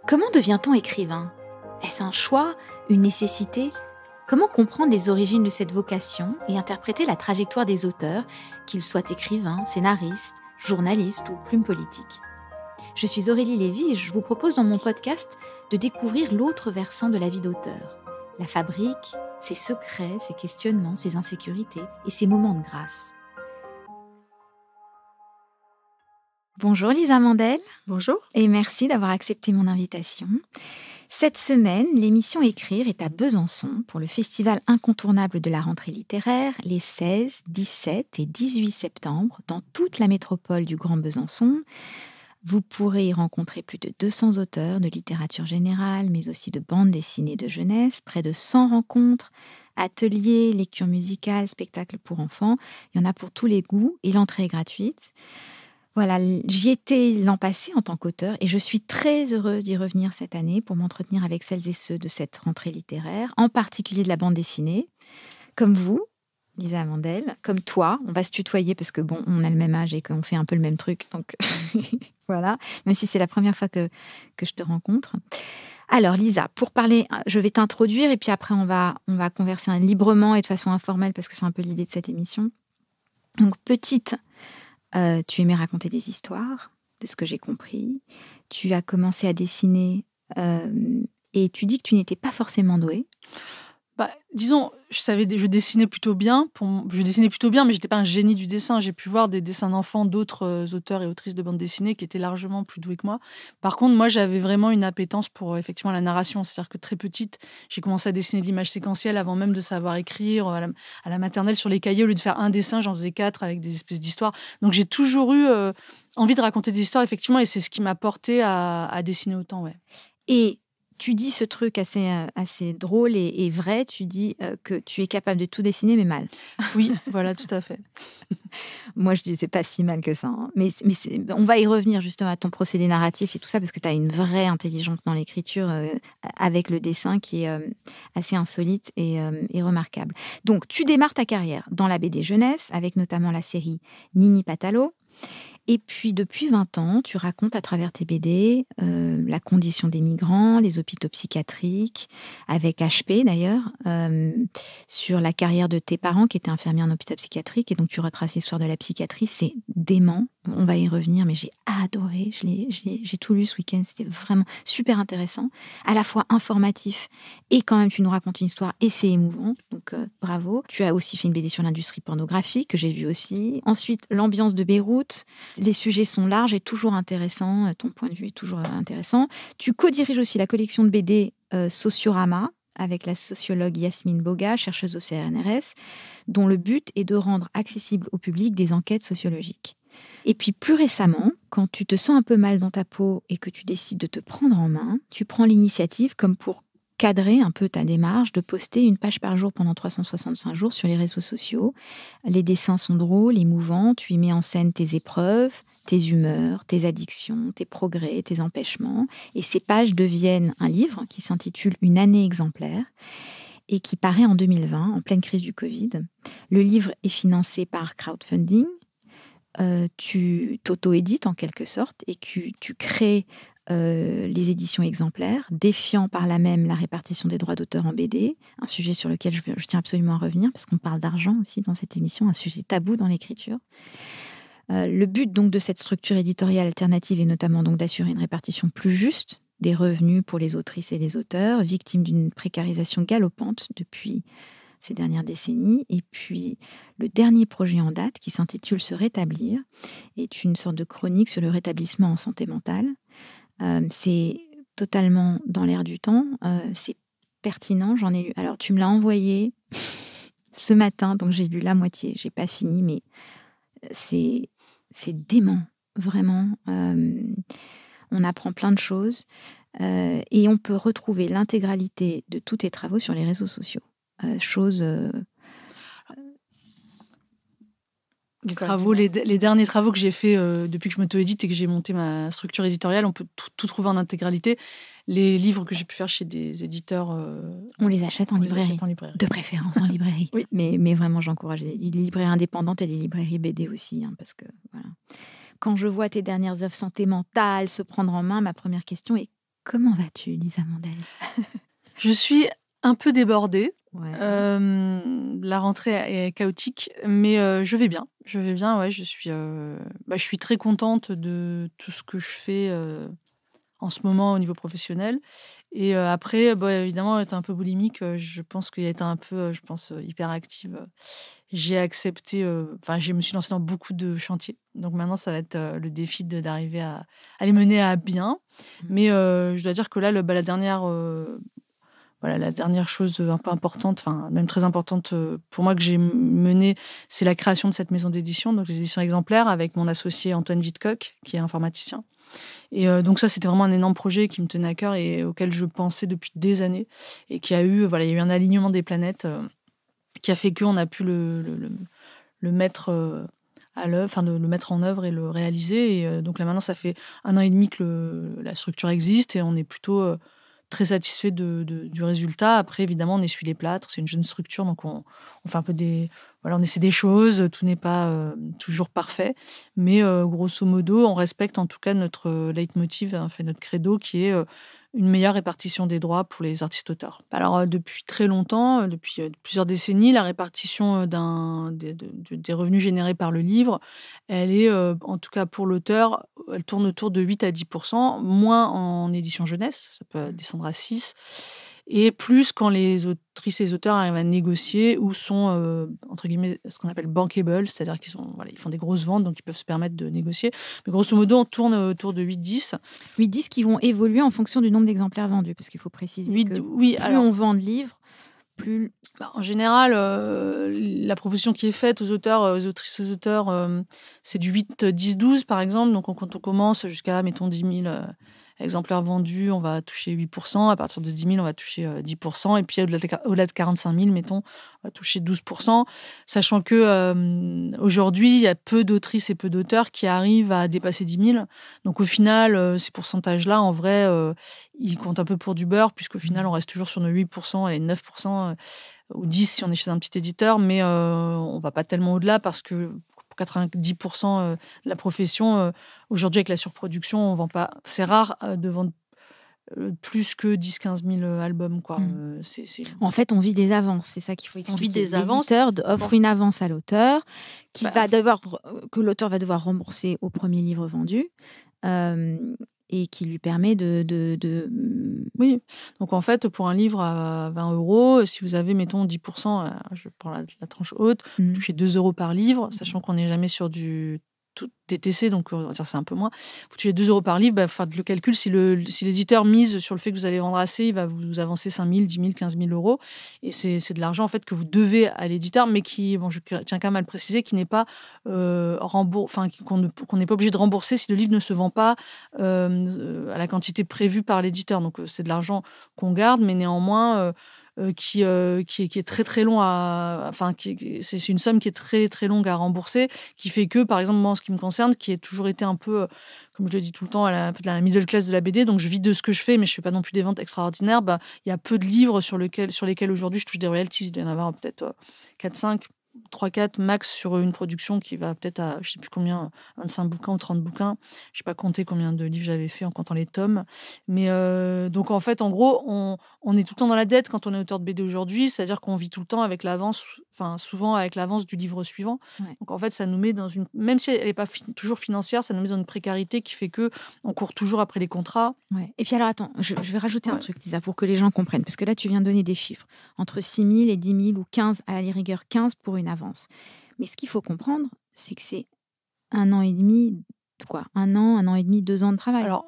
Comment devient-on écrivain ? Est-ce un choix, une nécessité ? Comment comprendre les origines de cette vocation et interpréter la trajectoire des auteurs, qu'ils soient écrivains, scénaristes, journalistes ou plumes politiques ? Je suis Aurélie Lévy et je vous propose dans mon podcast de découvrir l'autre versant de la vie d'auteur. La fabrique, ses secrets, ses questionnements, ses insécurités et ses moments de grâce. Bonjour Lisa Mandel. Bonjour. Et merci d'avoir accepté mon invitation. Cette semaine, l'émission Écrire est à Besançon pour le festival incontournable de la rentrée littéraire les 16, 17 et 18 septembre dans toute la métropole du Grand Besançon. Vous pourrez y rencontrer plus de 200 auteurs de littérature générale, mais aussi de bandes dessinées de jeunesse, près de 100 rencontres, ateliers, lectures musicales, spectacles pour enfants. Il y en a pour tous les goûts et l'entrée est gratuite. Voilà, j'y étais l'an passé en tant qu'auteur et je suis très heureuse d'y revenir cette année pour m'entretenir avec celles et ceux de cette rentrée littéraire, en particulier de la bande dessinée, comme vous, Lisa Mandel, comme toi. On va se tutoyer parce que bon, on a le même âge et qu'on fait un peu le même truc, donc voilà, même si c'est la première fois que je te rencontre. Alors Lisa, pour parler, je vais t'introduire et puis après on va converser librement et de façon informelle parce que c'est un peu l'idée de cette émission. Donc petite... tu aimais raconter des histoires, de ce que j'ai compris. Tu as commencé à dessiner et tu dis que tu n'étais pas forcément douée. Disons, je dessinais plutôt bien. Je dessinais plutôt bien, mais je n'étais pas un génie du dessin. J'ai pu voir des dessins d'enfants d'autres auteurs et autrices de bande dessinée qui étaient largement plus doués que moi. Par contre, moi, j'avais vraiment une appétence pour effectivement la narration. C'est-à-dire que très petite, j'ai commencé à dessiner de l'image séquentielle avant même de savoir écrire. À la maternelle, sur les cahiers, au lieu de faire un dessin, j'en faisais 4 avec des espèces d'histoires. Donc, j'ai toujours eu envie de raconter des histoires, effectivement, et c'est ce qui m'a porté à dessiner autant, ouais. Et tu dis ce truc assez drôle et vrai, tu dis que tu es capable de tout dessiner, mais mal. Oui, voilà, tout à fait. Moi, je dis c'est pas si mal que ça. Hein. Mais on va y revenir justement à ton procédé narratif et tout ça, parce que tu as une vraie intelligence dans l'écriture avec le dessin qui est assez insolite et remarquable. Donc, tu démarres ta carrière dans la BD jeunesse, avec notamment la série Nini Patalo. Et puis, depuis 20 ans, tu racontes à travers tes BD la condition des migrants, les hôpitaux psychiatriques, avec HP d'ailleurs, sur la carrière de tes parents qui étaient infirmiers en hôpital psychiatrique. Et donc, tu retraces l'histoire de la psychiatrie. C'est dément. On va y revenir, mais j'ai adoré. J'ai tout lu ce week-end. C'était vraiment super intéressant. À la fois informatif et quand même, tu nous racontes une histoire et c'est émouvant. Donc, bravo. Tu as aussi fait une BD sur l'industrie pornographique que j'ai vue aussi. Ensuite, l'ambiance de Beyrouth. Les sujets sont larges et toujours intéressants. Ton point de vue est toujours intéressant. Tu co-diriges aussi la collection de BD Sociorama avec la sociologue Yasmine Boga, chercheuse au CNRS, dont le but est de rendre accessible au public des enquêtes sociologiques. Et puis plus récemment, quand tu te sens un peu mal dans ta peau et que tu décides de te prendre en main, tu prends l'initiative comme pour cadrer un peu ta démarche, de poster une page par jour pendant 365 jours sur les réseaux sociaux. Les dessins sont drôles, émouvants, tu y mets en scène tes épreuves, tes humeurs, tes addictions, tes progrès, tes empêchements. Et ces pages deviennent un livre qui s'intitule « Une année exemplaire » et qui paraît en 2020, en pleine crise du Covid. Le livre est financé par crowdfunding. Tu t'auto-édites en quelque sorte et tu crées les éditions exemplaires, défiant par là même la répartition des droits d'auteur en BD, un sujet sur lequel je tiens absolument à revenir parce qu'on parle d'argent aussi dans cette émission, un sujet tabou dans l'écriture. Le but donc de cette structure éditoriale alternative est notamment donc d'assurer une répartition plus juste des revenus pour les autrices et les auteurs, victimes d'une précarisation galopante depuis ces dernières décennies. Et puis, le dernier projet en date, qui s'intitule « Se rétablir », est une sorte de chronique sur le rétablissement en santé mentale. C'est totalement dans l'air du temps. C'est pertinent, j'en ai lu. Alors, tu me l'as envoyé ce matin, donc j'ai lu la moitié. J'ai pas fini, mais c'est dément, vraiment. On apprend plein de choses et on peut retrouver l'intégralité de tous tes travaux sur les réseaux sociaux. Les derniers travaux que j'ai faits depuis que je m'auto-édite et que j'ai monté ma structure éditoriale, on peut tout trouver en intégralité. Les livres que j'ai pu faire chez des éditeurs... on les achète en librairie. De préférence en librairie. Oui. Mais vraiment, j'encourage les librairies indépendantes et les librairies BD aussi, parce que, voilà. Quand je vois tes dernières œuvres santé mentale se prendre en main, ma première question est Comment vas-tu, Lisa Mandel? Je suis un peu débordée. Ouais. La rentrée est chaotique, mais je vais bien. Je vais bien, ouais. Je suis très contente de tout ce que je fais en ce moment au niveau professionnel. Et après, évidemment, étant un peu boulimique, je pense qu'il a été un peu, hyperactive. J'ai accepté, je me suis lancée dans beaucoup de chantiers. Donc maintenant, ça va être le défi d'arriver à les mener à bien. Mais je dois dire que là, la dernière chose un peu importante, enfin même très importante pour moi que j'ai menée, c'est la création de cette maison d'édition, donc les éditions exemplaires, avec mon associé Antoine Vidcock, qui est informaticien. Et donc ça, c'était vraiment un énorme projet qui me tenait à cœur et auquel je pensais depuis des années, et qui a eu, il y a eu un alignement des planètes qui a fait qu'on a pu le mettre à l'œuvre, enfin de le mettre en œuvre et le réaliser. Et donc là maintenant, ça fait 1 an et demi que la structure existe et on est plutôt très satisfait du résultat. Après, évidemment, on essuie les plâtres. C'est une jeune structure, donc on fait un peu on essaie des choses. Tout n'est pas toujours parfait. Mais grosso modo, on respecte en tout cas notre leitmotiv, notre credo, qui est une meilleure répartition des droits pour les artistes-auteurs. Alors, depuis très longtemps, depuis plusieurs décennies, la répartition des revenus générés par le livre, elle est, en tout cas pour l'auteur, elle tourne autour de 8 à 10%, moins en édition jeunesse, ça peut descendre à 6%, et plus quand les autrices et les auteurs arrivent à négocier ou sont, entre guillemets, ce qu'on appelle bankable, c'est-à-dire ils font des grosses ventes, donc ils peuvent se permettre de négocier. Mais grosso modo, on tourne autour de 8-10. 8-10 qui vont évoluer en fonction du nombre d'exemplaires vendus, parce qu'il faut préciser que plus on vend de livres, plus... En général, la proposition qui est faite aux auteurs, aux autrices, aux auteurs, c'est du 8, 10, 12 par exemple. Donc quand on commence jusqu'à, mettons, 10 000 exemplaires vendus, on va toucher 8%. À partir de 10 000, on va toucher 10%. Et puis au-delà de 45 000, mettons, on va toucher 12%. Sachant que aujourd'hui, il y a peu d'autrices et peu d'auteurs qui arrivent à dépasser 10 000. Donc au final, ces pourcentages-là, en vrai, ils comptent un peu pour du beurre, puisqu'au final, on reste toujours sur nos 8%, allez, 9%. Ou 10 si on est chez un petit éditeur, mais on ne va pas tellement au-delà, parce que pour 90% de la profession, aujourd'hui avec la surproduction, on vend pas. C'est rare de vendre plus que 10-15 000 albums, quoi. En fait, on vit des avances, c'est ça qu'il faut expliquer. On vit des avances. L'éditeur offre une avance à l'auteur que l'auteur va devoir rembourser au premier livre vendu. Et qui lui permet de... Oui, donc en fait, pour un livre à 20 €, si vous avez, mettons, 10%, je prends la tranche haute, vous touchez 2 € par livre, sachant qu'on n'est jamais sur du tout TTC, donc on va dire c'est un peu moins. Vous touchez 2 € par livre, faut faire le calcul. Si l'éditeur mise sur le fait que vous allez vendre assez, il va vous avancer 5 000, 10 000, 15 000 €. Et c'est de l'argent en fait que vous devez à l'éditeur, mais qui, je tiens quand même à le préciser, qui n'est pas qu'on n'est pas obligé de rembourser si le livre ne se vend pas à la quantité prévue par l'éditeur. Donc c'est de l'argent qu'on garde, mais néanmoins qui est très très long c'est une somme qui est très très longue à rembourser, qui fait que, par exemple, moi, en ce qui me concerne, qui ai toujours été un peu, comme je le dis tout le temps, à la middle class de la BD, donc je vis de ce que je fais, mais je fais pas non plus des ventes extraordinaires. Il y a peu de livres sur lesquels aujourd'hui je touche des royalties. Il doit y en avoir peut-être 4-5, 3-4 max sur une production qui va peut-être à, je sais plus combien, 25 bouquins ou 30 bouquins. Je sais pas compter combien de livres j'avais fait en comptant les tomes. Mais donc, en fait, en gros, on est tout le temps dans la dette quand on est auteur de BD aujourd'hui. C'est-à-dire qu'on vit tout le temps avec l'avance, souvent avec l'avance du livre suivant. Ouais. Donc, en fait, ça nous met dans une... Même si elle n'est pas toujours financière, ça nous met dans une précarité qui fait qu'on court toujours après les contrats. Ouais. Et puis alors, attends, je vais rajouter un truc, Lisa, pour que les gens comprennent. Parce que là, tu viens de donner des chiffres. Entre 6 000 et 10 000 ou 15, à la rigueur 15 pour une avance. Mais ce qu'il faut comprendre, c'est que c'est 1 an et demi, un an et demi, 2 ans de travail. Alors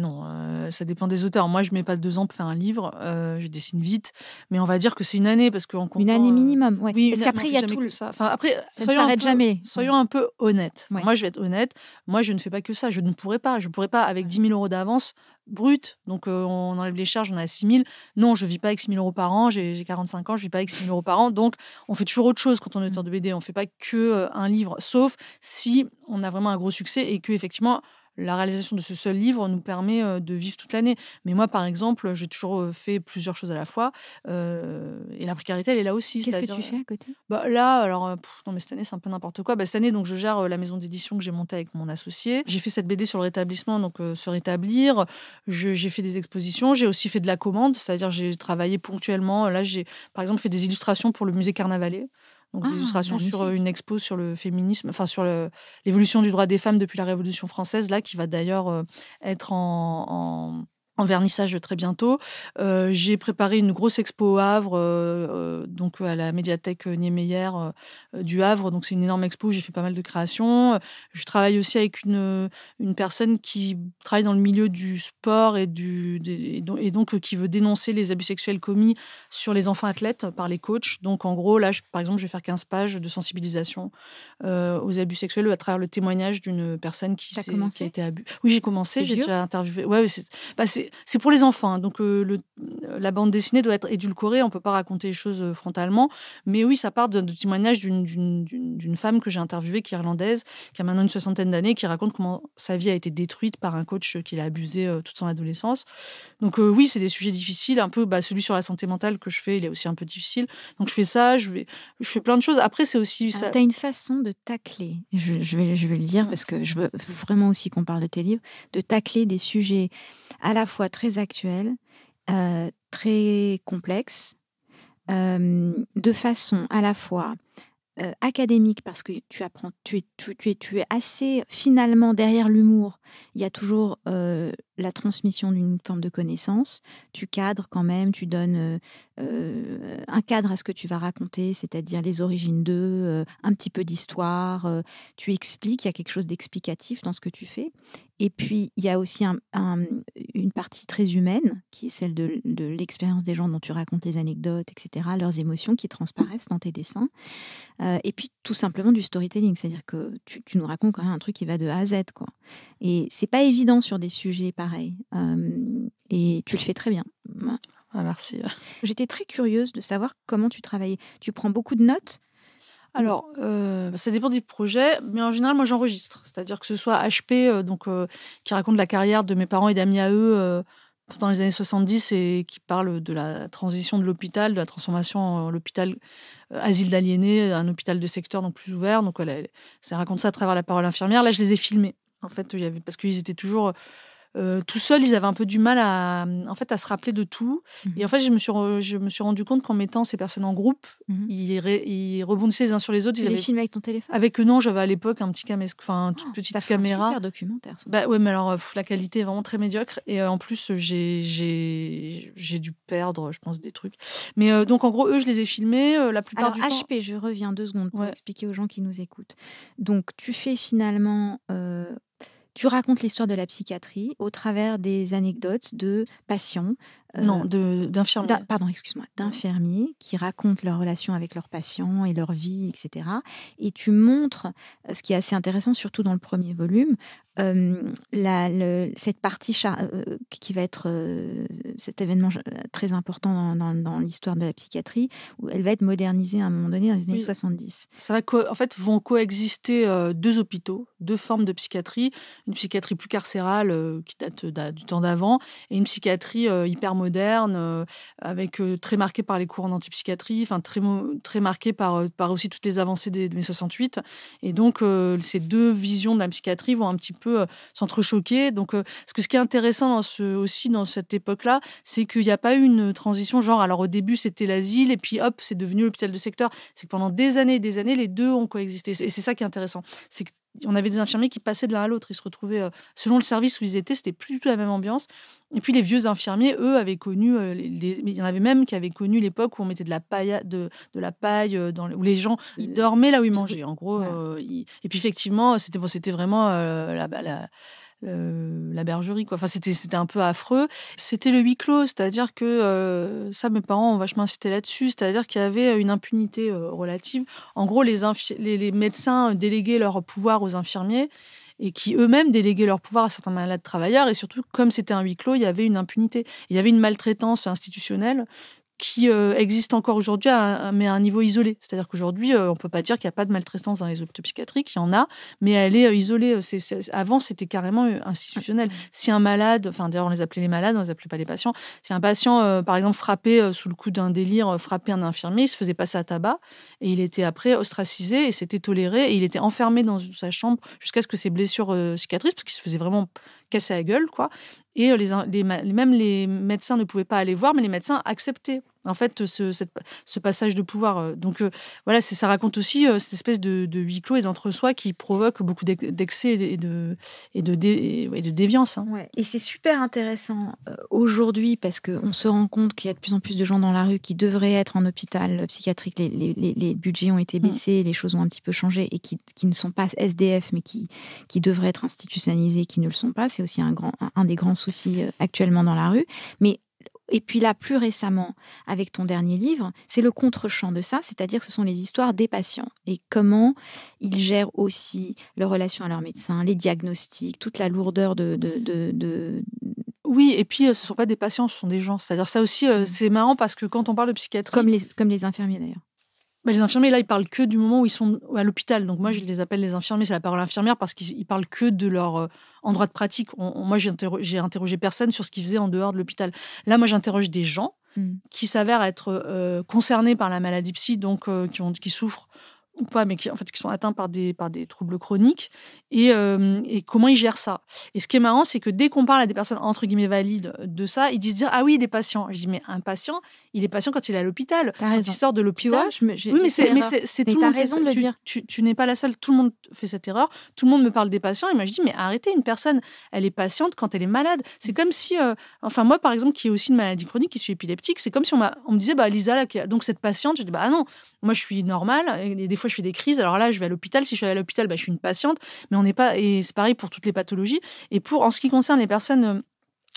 non, ça dépend des auteurs. Moi, je mets pas 2 ans pour faire un livre, je dessine vite, mais on va dire que c'est une année, parce qu'en comptant... Une année minimum, ouais. Oui, parce qu'après, il y a tout ça. Après, ça ne s'arrête jamais. Soyons un peu honnêtes. Ouais. Moi, je vais être honnête. Moi, je ne fais pas que ça. Je ne pourrais pas. Je pourrais pas, avec 10 000 € d'avance brute, donc on enlève les charges, on a 6 000. Non, je vis pas avec 6 000 € par an. J'ai 45 ans, je vis pas avec 6 000 € par an. Donc, on fait toujours autre chose quand on est auteur de BD. On fait pas que un livre, sauf si on a vraiment un gros succès et que, effectivement, la réalisation de ce seul livre nous permet de vivre toute l'année. Mais moi, par exemple, j'ai toujours fait plusieurs choses à la fois. Et la précarité, elle est là aussi. Qu'est-ce que tu fais à côté? Là, alors, non, mais cette année, c'est un peu n'importe quoi. Cette année, donc, je gère la maison d'édition que j'ai montée avec mon associé. J'ai fait cette BD sur le rétablissement, donc se rétablir. J'ai fait des expositions. J'ai aussi fait de la commande, c'est-à-dire j'ai travaillé ponctuellement. Là, j'ai, par exemple, fait des illustrations pour le musée Carnavalet. Donc, des illustrations sur une expo sur le féminisme, enfin, sur l'évolution du droit des femmes depuis la Révolution française, là, qui va d'ailleurs être en vernissage très bientôt. J'ai préparé une grosse expo au Havre, donc à la médiathèque Niemeyer du Havre. Donc, c'est une énorme expo où j'ai fait pas mal de créations. Je travaille aussi avec une personne qui travaille dans le milieu du sport et donc qui veut dénoncer les abus sexuels commis sur les enfants athlètes par les coachs. Donc, en gros, là, par exemple, je vais faire 15 pages de sensibilisation aux abus sexuels à travers le témoignage d'une personne qui a été abusée. Oui, j'ai commencé. J'ai déjà interviewé. Ouais, c'est pour les enfants. Hein. Donc, la bande dessinée doit être édulcorée. On ne peut pas raconter les choses frontalement. Mais oui, ça part du témoignage d'une femme que j'ai interviewée, qui est irlandaise, qui a maintenant une 60aine d'années, qui raconte comment sa vie a été détruite par un coach qui l'a abusée toute son adolescence. Donc, oui, c'est des sujets difficiles. Un peu celui sur la santé mentale que je fais, il est aussi un peu difficile. Donc, je fais ça. Je fais plein de choses. Après, c'est aussi... Tu as une façon de tacler. Je vais le dire parce que je veux vraiment aussi qu'on parle de tes livres, de tacler des sujets à la fois très actuels, très complexes, de façon à la fois académique, parce que tu apprends, tu es assez, finalement, derrière l'humour, il y a toujours la transmission d'une forme de connaissance. Tu cadres quand même, tu donnes un cadre à ce que tu vas raconter, c'est-à-dire les origines d'eux, un petit peu d'histoire, tu expliques, il y a quelque chose d'explicatif dans ce que tu fais. Et puis, il y a aussi une partie très humaine, qui est celle de l'expérience des gens dont tu racontes les anecdotes, etc., leurs émotions qui transparaissent dans tes dessins. Et puis, tout simplement du storytelling, c'est-à-dire que tu nous racontes quand même un truc qui va de A à Z, quoi. Et c'est pas évident sur des sujets pareils. Et tu le fais très bien. Ah, merci. J'étais très curieuse de savoir comment tu travaillais. Tu prends beaucoup de notes? Alors, ça dépend des projets, mais en général, moi, j'enregistre. C'est-à-dire que ce soit HP, qui raconte la carrière de mes parents et d'amis à eux dans les années 70 et qui parle de la transition de l'hôpital, de la transformation en l'hôpital asile d'aliénés, un hôpital de secteur donc plus ouvert. Donc, ça raconte ça à travers la parole infirmière. Là, je les ai filmés. En fait, parce qu'ils étaient toujours... tout seuls, ils avaient un peu du mal à se rappeler de tout. Et en fait, je me suis rendu compte qu'en mettant ces personnes en groupe, ils rebondissaient les uns sur les autres. Tu les filmes avec ton téléphone? Avec eux, non, j'avais à l'époque un petit une petite ça fait caméra. Un super documentaire. Ouais, mais alors la qualité est vraiment très médiocre. Et en plus, j'ai dû perdre, je pense, des trucs. Mais donc, en gros, eux, je les ai filmés la plupart du temps. HP, je reviens 2 secondes pour expliquer aux gens qui nous écoutent. Donc, tu fais finalement... Tu racontes l'histoire de la psychiatrie au travers des anecdotes de patients. Non, d'infirmiers. D'infirmiers qui racontent leur relation avec leurs patients et leur vie, etc. Et tu montres, ce qui est assez intéressant, surtout dans le premier volume, cette partie qui va être cet événement très important dans l'histoire de la psychiatrie, où elle va être modernisée à un moment donné dans les années 70. Ça va en fait, vont coexister 2 hôpitaux, 2 formes de psychiatrie. Une psychiatrie plus carcérale qui date du temps d'avant et une psychiatrie hyper moderne, avec très marquée par les courants d'antipsychiatrie, enfin très marquée par aussi toutes les avancées de mai 68. Et donc, ces 2 visions de la psychiatrie vont un petit peu s'entrechoquer. Donc, ce qui est intéressant aussi dans cette époque-là, c'est qu'il n'y a pas eu une transition genre, alors au début, c'était l'asile, et puis hop, c'est devenu l'hôpital de secteur. C'est que pendant des années et des années, les 2 ont coexisté. Et c'est ça qui est intéressant. C'est qu'on avait des infirmiers qui passaient de l'un à l'autre. Ils se retrouvaient, selon le service où ils étaient, c'était plus du tout la même ambiance. Et puis les vieux infirmiers, eux, avaient connu, il y en avait même qui avaient connu l'époque où on mettait de la paille, où les gens ils dormaient là où ils mangeaient. En gros, et puis effectivement, c'était vraiment la bergerie, quoi. Enfin, c'était un peu affreux. C'était le huis clos, c'est-à-dire que ça, mes parents ont vachement insisté là-dessus, c'est-à-dire qu'il y avait une impunité relative. En gros, les médecins déléguaient leur pouvoir aux infirmiers et qui eux-mêmes déléguaient leur pouvoir à certains malades travailleurs. Et surtout, comme c'était un huis clos, il y avait une impunité. Il y avait une maltraitance institutionnelle qui existe encore aujourd'hui, mais à un niveau isolé. C'est-à-dire qu'aujourd'hui, on ne peut pas dire qu'il n'y a pas de maltraitance dans les hôpitaux psychiatriques, il y en a, mais elle est isolée. Avant, c'était carrément institutionnel. Si un malade, d'ailleurs, on les appelait les malades, on ne les appelait pas les patients. Si un patient, par exemple, frappé sous le coup d'un délire, frappait un infirmier, il se faisait passer à tabac, et il était après ostracisé, et c'était toléré, et il était enfermé dans sa chambre jusqu'à ce que ses blessures cicatrisent, parce qu'il se faisait vraiment casser la gueule, quoi. Et même les médecins ne pouvaient pas aller voir, mais les médecins acceptaient en fait ce passage de pouvoir. Donc voilà, ça raconte aussi cette espèce de huis clos et d'entre-soi qui provoque beaucoup d'excès et de déviance. Hein. Ouais. Et c'est super intéressant aujourd'hui parce qu'on se rend compte qu'il y a de plus en plus de gens dans la rue qui devraient être en hôpital psychiatrique. Les budgets ont été baissés, les choses ont un petit peu changé et qui ne sont pas SDF mais qui devraient être institutionnalisés, qui ne le sont pas. C'est aussi un des grands soucis actuellement dans la rue. Et puis là, plus récemment, avec ton dernier livre, c'est le contre-champ de ça, c'est-à-dire que ce sont les histoires des patients et comment ils gèrent aussi leur relation à leur médecin, les diagnostics, toute la lourdeur de... Oui, et puis ce ne sont pas des patients, ce sont des gens. C'est-à-dire ça aussi, c'est marrant parce que quand on parle de psychiatrie... Comme les infirmiers d'ailleurs. Mais les infirmiers, là, ils parlent que du moment où ils sont à l'hôpital. Donc moi, je les appelle les infirmiers, c'est la parole infirmière parce qu'ils parlent que de leur endroit de pratique. Moi, j'ai interrogé personne sur ce qu'ils faisaient en dehors de l'hôpital. Là, moi, j'interroge des gens qui s'avèrent être concernés par la maladie psy, donc qui souffrent ou pas, mais qui sont atteints par des troubles chroniques, et comment ils gèrent ça. Et ce qui est marrant, c'est que dès qu'on parle à des personnes entre guillemets valides de ça, ils disent ah oui, des patients. Je dis mais un patient, il est patient quand il est à l'hôpital, quand il sort de l'hôpital. Tu vois, oui, mais c'est tout le monde raison de le dire. Tu n'es pas la seule, tout le monde fait cette erreur. Tout le monde me parle des patients, et moi je dis mais arrêtez, une personne, elle est patiente quand elle est malade. C'est comme si, moi par exemple, qui ai aussi une maladie chronique, qui suis épileptique, c'est comme si on me disait Lisa, là, donc cette patiente, je dis non. Moi, je suis normale, et des fois, je fais des crises. Alors là, je vais à l'hôpital. Si je suis à l'hôpital, je suis une patiente. Mais on n'est pas... Et c'est pareil pour toutes les pathologies. Et en ce qui concerne les personnes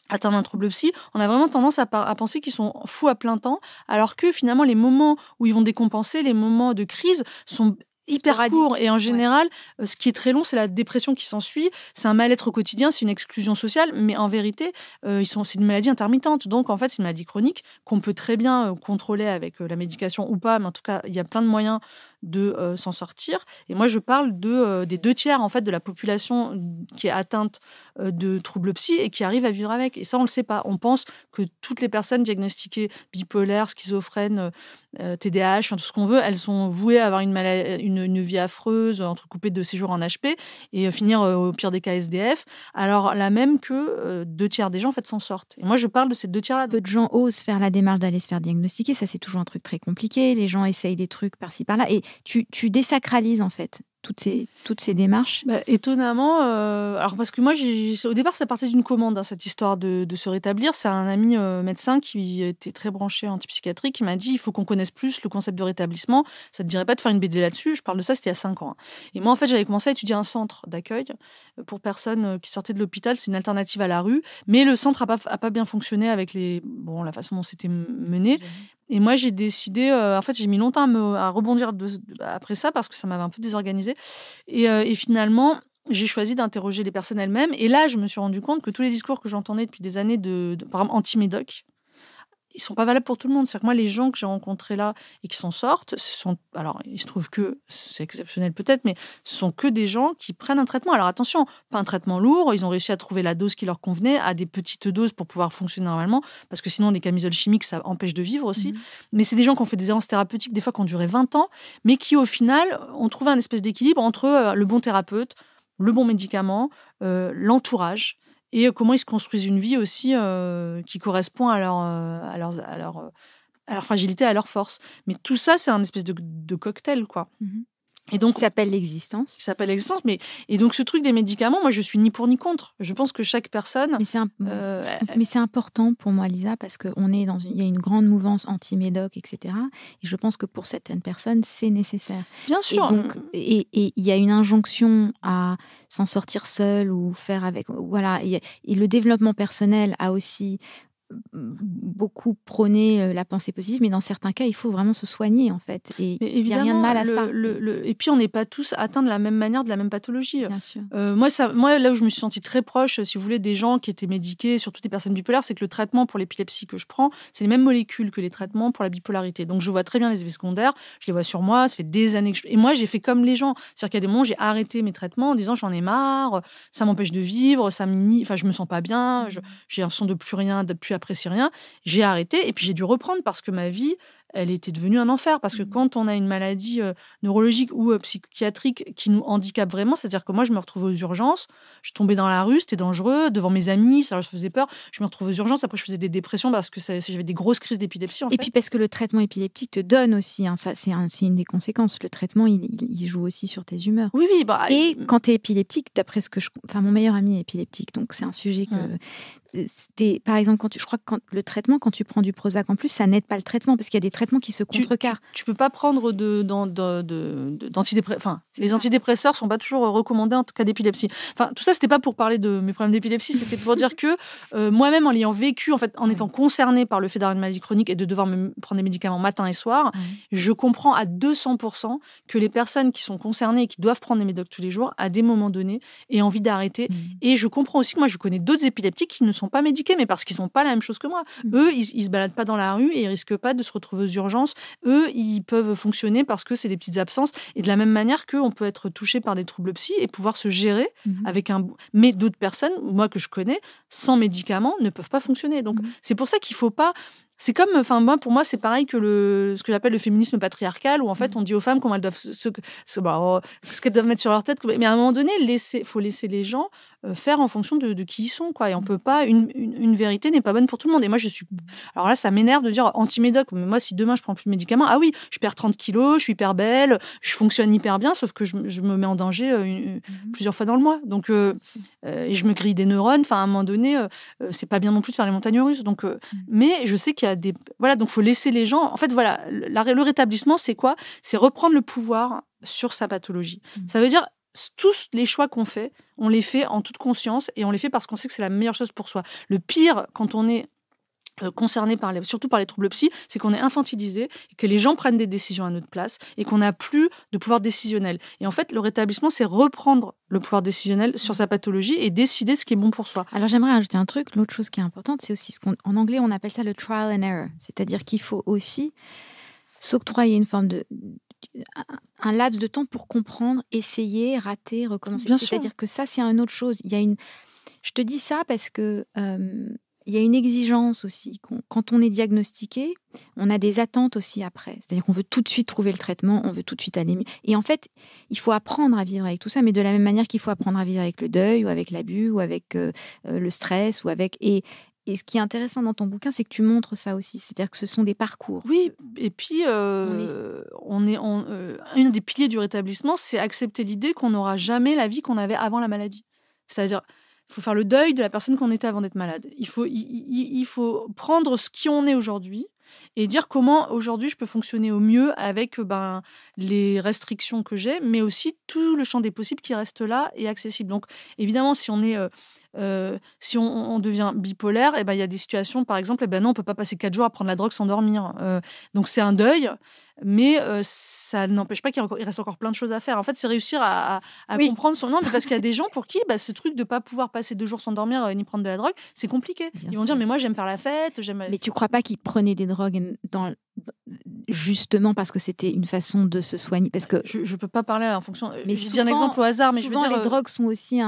atteintes d'un trouble psy, on a vraiment tendance à penser qu'ils sont fous à plein temps, alors que finalement, les moments où ils vont décompenser, les moments de crise sont hyper court, et en général, ce qui est très long, c'est la dépression qui s'ensuit, c'est un mal-être au quotidien, c'est une exclusion sociale, mais en vérité, c'est une maladie intermittente, donc en fait, c'est une maladie chronique qu'on peut très bien contrôler avec la médication ou pas, mais en tout cas, il y a plein de moyens de s'en sortir. Et moi, je parle des 2/3 en fait de la population qui est atteinte de troubles psy et qui arrive à vivre avec. Et ça, on le sait pas. On pense que toutes les personnes diagnostiquées bipolaires, schizophrènes, TDAH, tout ce qu'on veut, elles sont vouées à avoir une vie affreuse, entrecoupée de séjours en HP et finir au pire des cas SDF. Alors là même que 2/3 des gens en fait s'en sortent. Et moi, je parle de ces 2/3 là. Peu de gens osent faire la démarche d'aller se faire diagnostiquer. Ça, c'est toujours un truc très compliqué. Les gens essayent des trucs par-ci par-là. Et tu désacralises en fait toutes ces démarches. Étonnamment, alors parce que moi, au départ, ça partait d'une commande, cette histoire de se rétablir. C'est un ami médecin qui était très branché antipsychiatrie qui m'a dit il faut qu'on connaisse plus le concept de rétablissement. Ça te dirait pas de faire une BD là-dessus? Je parle de ça, c'était il y a 5 ans. Et moi, en fait, j'avais commencé à étudier un centre d'accueil pour personnes qui sortaient de l'hôpital. C'est une alternative à la rue, mais le centre a pas bien fonctionné avec la façon dont c'était mené. Et moi, j'ai décidé... en fait, j'ai mis longtemps à rebondir après ça parce que ça m'avait un peu désorganisée. Et finalement, j'ai choisi d'interroger les personnes elles-mêmes. Et là, je me suis rendu compte que tous les discours que j'entendais depuis des années par exemple, anti-médoc, ils sont pas valables pour tout le monde. C'est-à-dire que moi, les gens que j'ai rencontrés là et qui s'en sortent, alors, il se trouve que, c'est exceptionnel peut-être, mais ce sont que des gens qui prennent un traitement. Alors attention, pas un traitement lourd, ils ont réussi à trouver la dose qui leur convenait, à des petites doses pour pouvoir fonctionner normalement, parce que sinon, des camisoles chimiques, ça empêche de vivre aussi. Mais c'est des gens qui ont fait des errances thérapeutiques, des fois qui ont duré 20 ans, mais qui, au final, ont trouvé un espèce d'équilibre entre le bon thérapeute, le bon médicament, l'entourage, et comment ils se construisent une vie aussi qui correspond à leur fragilité, à leur force. Mais tout ça, c'est un espèce de cocktail, quoi. Et donc, ça s'appelle l'existence. Ça s'appelle l'existence, et donc ce truc des médicaments, moi, je suis ni pour ni contre. Je pense que chaque personne... Mais c'est important pour moi, Lisa, parce qu'il y a une grande mouvance anti-médoc, etc. Et je pense que pour certaines personnes, c'est nécessaire. Bien sûr. Et il y a une injonction à s'en sortir seul ou faire avec... Voilà. Et le développement personnel a aussi beaucoup prôné la pensée positive, mais dans certains cas, il faut vraiment se soigner, en fait. Et il n'y a rien de mal à ça. Et puis, on n'est pas tous atteints de la même manière, de la même pathologie. Bien sûr. Moi, là où je me suis sentie très proche, si vous voulez, des gens qui étaient médiqués, surtout des personnes bipolaires, c'est que le traitement pour l'épilepsie que je prends, c'est les mêmes molécules que les traitements pour la bipolarité. Donc, je vois très bien les effets secondaires, je les vois sur moi, ça fait des années que Et moi, j'ai fait comme les gens. C'est-à-dire qu'il y a des moments où j'ai arrêté mes traitements en disant j'en ai marre, ça m'empêche de vivre, je me sens pas bien, j'ai l'impression de plus rien, de plus apprécier rien. J'ai arrêté et puis j'ai dû reprendre parce que ma vie, elle était devenue un enfer. Parce que quand on a une maladie neurologique ou psychiatrique qui nous handicape vraiment, c'est-à-dire que moi, je me retrouve aux urgences, je tombais dans la rue, c'était dangereux, devant mes amis, ça leur faisait peur. Je me retrouve aux urgences, après je faisais des dépressions parce que j'avais des grosses crises d'épilepsie. Et puis parce que le traitement épileptique te donne aussi, ça c'est une des conséquences, le traitement il joue aussi sur tes humeurs. Oui. Et quand tu es épileptique, d'après ce que mon meilleur ami est épileptique, donc c'est un sujet que... Par exemple, je crois que quand tu prends du Prozac en plus, ça n'aide pas le traitement parce qu'il y a des traitements qui se contrecarrent. Tu peux pas prendre d'antidépresseurs. Enfin, les antidépresseurs sont pas toujours recommandés en cas d'épilepsie. Enfin, tout ça, c'était pas pour parler de mes problèmes d'épilepsie, c'était pour dire que moi-même, en l'ayant vécu, en fait, en étant concernée par le fait d'avoir une maladie chronique et de devoir me prendre des médicaments matin et soir, je comprends à 200% que les personnes qui sont concernées et qui doivent prendre des médocs tous les jours, à des moments donnés, aient envie d'arrêter. Et je comprends aussi que moi, je connais d'autres épileptiques qui ne sont pas médiqués, mais parce qu'ils n'ont pas la même chose que moi. Eux, ils se baladent pas dans la rue et ils risquent pas de se retrouver aux urgences. Eux, ils peuvent fonctionner parce que c'est des petites absences. Et de la même manière qu'on peut être touché par des troubles psy et pouvoir se gérer avec mais d'autres personnes, moi que je connais, sans médicaments, ne peuvent pas fonctionner. Donc, c'est pour ça qu'il faut pas... C'est comme, pour moi, c'est pareil que ce que j'appelle le féminisme patriarcal, où en fait, on dit aux femmes comment elles doivent ce qu'elles doivent mettre sur leur tête. Mais à un moment donné, faut laisser les gens faire en fonction de qui ils sont, quoi. Et on peut pas, une vérité n'est pas bonne pour tout le monde. Et moi, alors là, ça m'énerve de dire anti-médoc. Mais moi, si demain je prends plus de médicaments, ah oui, je perds 30 kilos, je suis hyper belle, je fonctionne hyper bien, sauf que je me mets en danger plusieurs fois dans le mois. Donc, et je me grille des neurones. Enfin, à un moment donné, c'est pas bien non plus de faire les montagnes russes. Donc, mais je sais qu'il y a donc faut laisser les gens. En fait, voilà, le rétablissement, c'est quoi? C'est reprendre le pouvoir sur sa pathologie. Ça veut dire tous les choix qu'on fait, on les fait en toute conscience et on les fait parce qu'on sait que c'est la meilleure chose pour soi. Le pire, quand on est concerné surtout par les troubles psy, c'est qu'on est infantilisé, et que les gens prennent des décisions à notre place et qu'on n'a plus de pouvoir décisionnel. Et en fait, le rétablissement, c'est reprendre le pouvoir décisionnel sur sa pathologie et décider ce qui est bon pour soi. Alors, j'aimerais ajouter un truc. L'autre chose qui est importante, c'est aussi en anglais, on appelle ça le trial and error. C'est-à-dire qu'il faut aussi s'octroyer une forme un laps de temps pour comprendre, essayer, rater, recommencer. C'est-à-dire que ça, c'est une autre chose. Je te dis ça parce que il y a une exigence aussi. Quand on est diagnostiqué, on a des attentes aussi après. C'est-à-dire qu'on veut tout de suite trouver le traitement, on veut tout de suite aller mieux. Et en fait, il faut apprendre à vivre avec tout ça, mais de la même manière qu'il faut apprendre à vivre avec le deuil, ou avec l'abus, ou avec le stress, ou avec... Et ce qui est intéressant dans ton bouquin, c'est que tu montres ça aussi. C'est-à-dire que ce sont des parcours. Oui, et puis un des piliers du rétablissement, c'est accepter l'idée qu'on n'aura jamais la vie qu'on avait avant la maladie. C'est-à-dire, il faut faire le deuil de la personne qu'on était avant d'être malade. Il faut prendre ce qui on est aujourd'hui et dire comment aujourd'hui je peux fonctionner au mieux avec les restrictions que j'ai, mais aussi tout le champ des possibles qui reste là et accessible. Donc, évidemment, si on est... si on devient bipolaire, il y a des situations, par exemple, non, on peut pas passer 4 jours à prendre la drogue sans dormir. Donc c'est un deuil, mais ça n'empêche pas qu'il reste encore plein de choses à faire. En fait, c'est réussir à comprendre son nom, parce qu'il y a des gens pour qui ce truc de pas pouvoir passer 2 jours sans dormir ni prendre de la drogue, c'est compliqué. Ils vont dire, mais moi j'aime faire la fête. Mais tu crois pas qu'ils prenaient des drogues justement parce que c'était une façon de se soigner? Parce que je peux pas parler en fonction. Mais je dis un exemple au hasard, mais je veux dire, les drogues sont aussi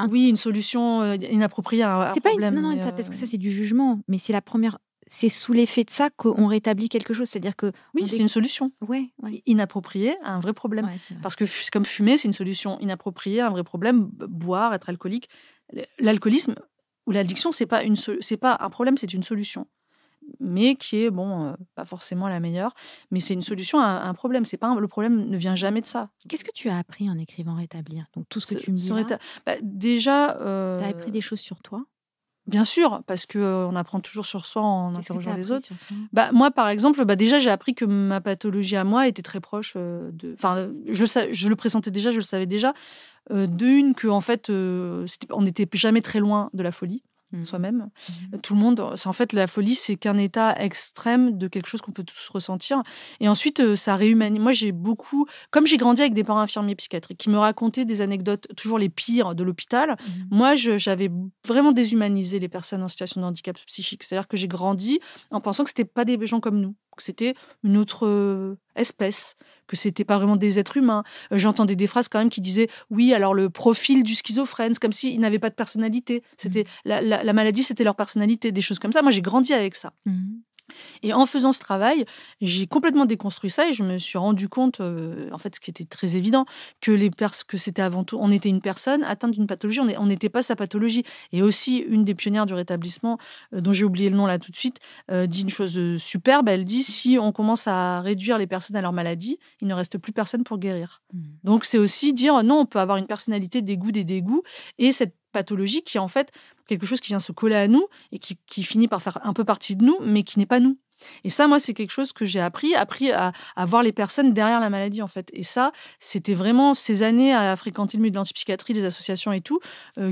oui, une solution inappropriée à un problème. Non, parce que ça c'est du jugement, mais c'est la première. C'est sous l'effet de ça qu'on rétablit quelque chose. C'est-à-dire que oui, c'est une solution. Ouais. Inappropriée à un vrai problème. Ouais, parce que c'est comme fumer, c'est une solution inappropriée à un vrai problème. Boire, être alcoolique, l'alcoolisme ou l'addiction, c'est pas un problème, c'est une solution. Mais qui est pas forcément la meilleure, mais c'est une solution à un problème. C'est pas le problème ne vient jamais de ça. Qu'est-ce que tu as appris en écrivant Rétablir? Donc tout ce que tu me dis déjà, t'as appris des choses sur toi? Bien sûr, parce que on apprend toujours sur soi en interrogeant les autres. Moi, par exemple, déjà j'ai appris que ma pathologie à moi était très proche de. Enfin, je le pressentais déjà, je le savais déjà. D'une que en fait, on n'était jamais très loin de la folie. soi-même. Tout le monde, en fait, la folie, c'est qu'un état extrême de quelque chose qu'on peut tous ressentir. Et ensuite, ça réhumanise. Moi, comme j'ai grandi avec des parents infirmiers psychiatriques qui me racontaient des anecdotes, toujours les pires de l'hôpital, moi, j'avais vraiment déshumanisé les personnes en situation de handicap psychique. C'est-à-dire que j'ai grandi en pensant que c'était pas des gens comme nous, que c'était une autre espèce, que c'était pas vraiment des êtres humains. J'entendais des phrases quand même qui disaient oui, alors le profil du schizophrène, c'est comme s'ils n'avaient pas de personnalité. C'était la maladie, c'était leur personnalité, des choses comme ça. Moi, j'ai grandi avec ça. Et en faisant ce travail, j'ai complètement déconstruit ça et je me suis rendu compte, en fait, ce qui était très évident, que c'était avant tout, on était une personne atteinte d'une pathologie, on n'était pas sa pathologie. Et aussi, une des pionnières du rétablissement, dont j'ai oublié le nom là tout de suite, dit une chose superbe. Elle dit, si on commence à réduire les personnes à leur maladie, il ne reste plus personne pour guérir. Donc, c'est aussi dire, non, on peut avoir une personnalité, des goûts, des dégoûts, et cette pathologie qui est en fait quelque chose qui vient se coller à nous et qui finit par faire un peu partie de nous, mais qui n'est pas nous. Et ça, moi, c'est quelque chose que j'ai appris à voir les personnes derrière la maladie, en fait. Et ça, c'était vraiment ces années à fréquenter le milieu de l'antipsychiatrie, les associations et tout,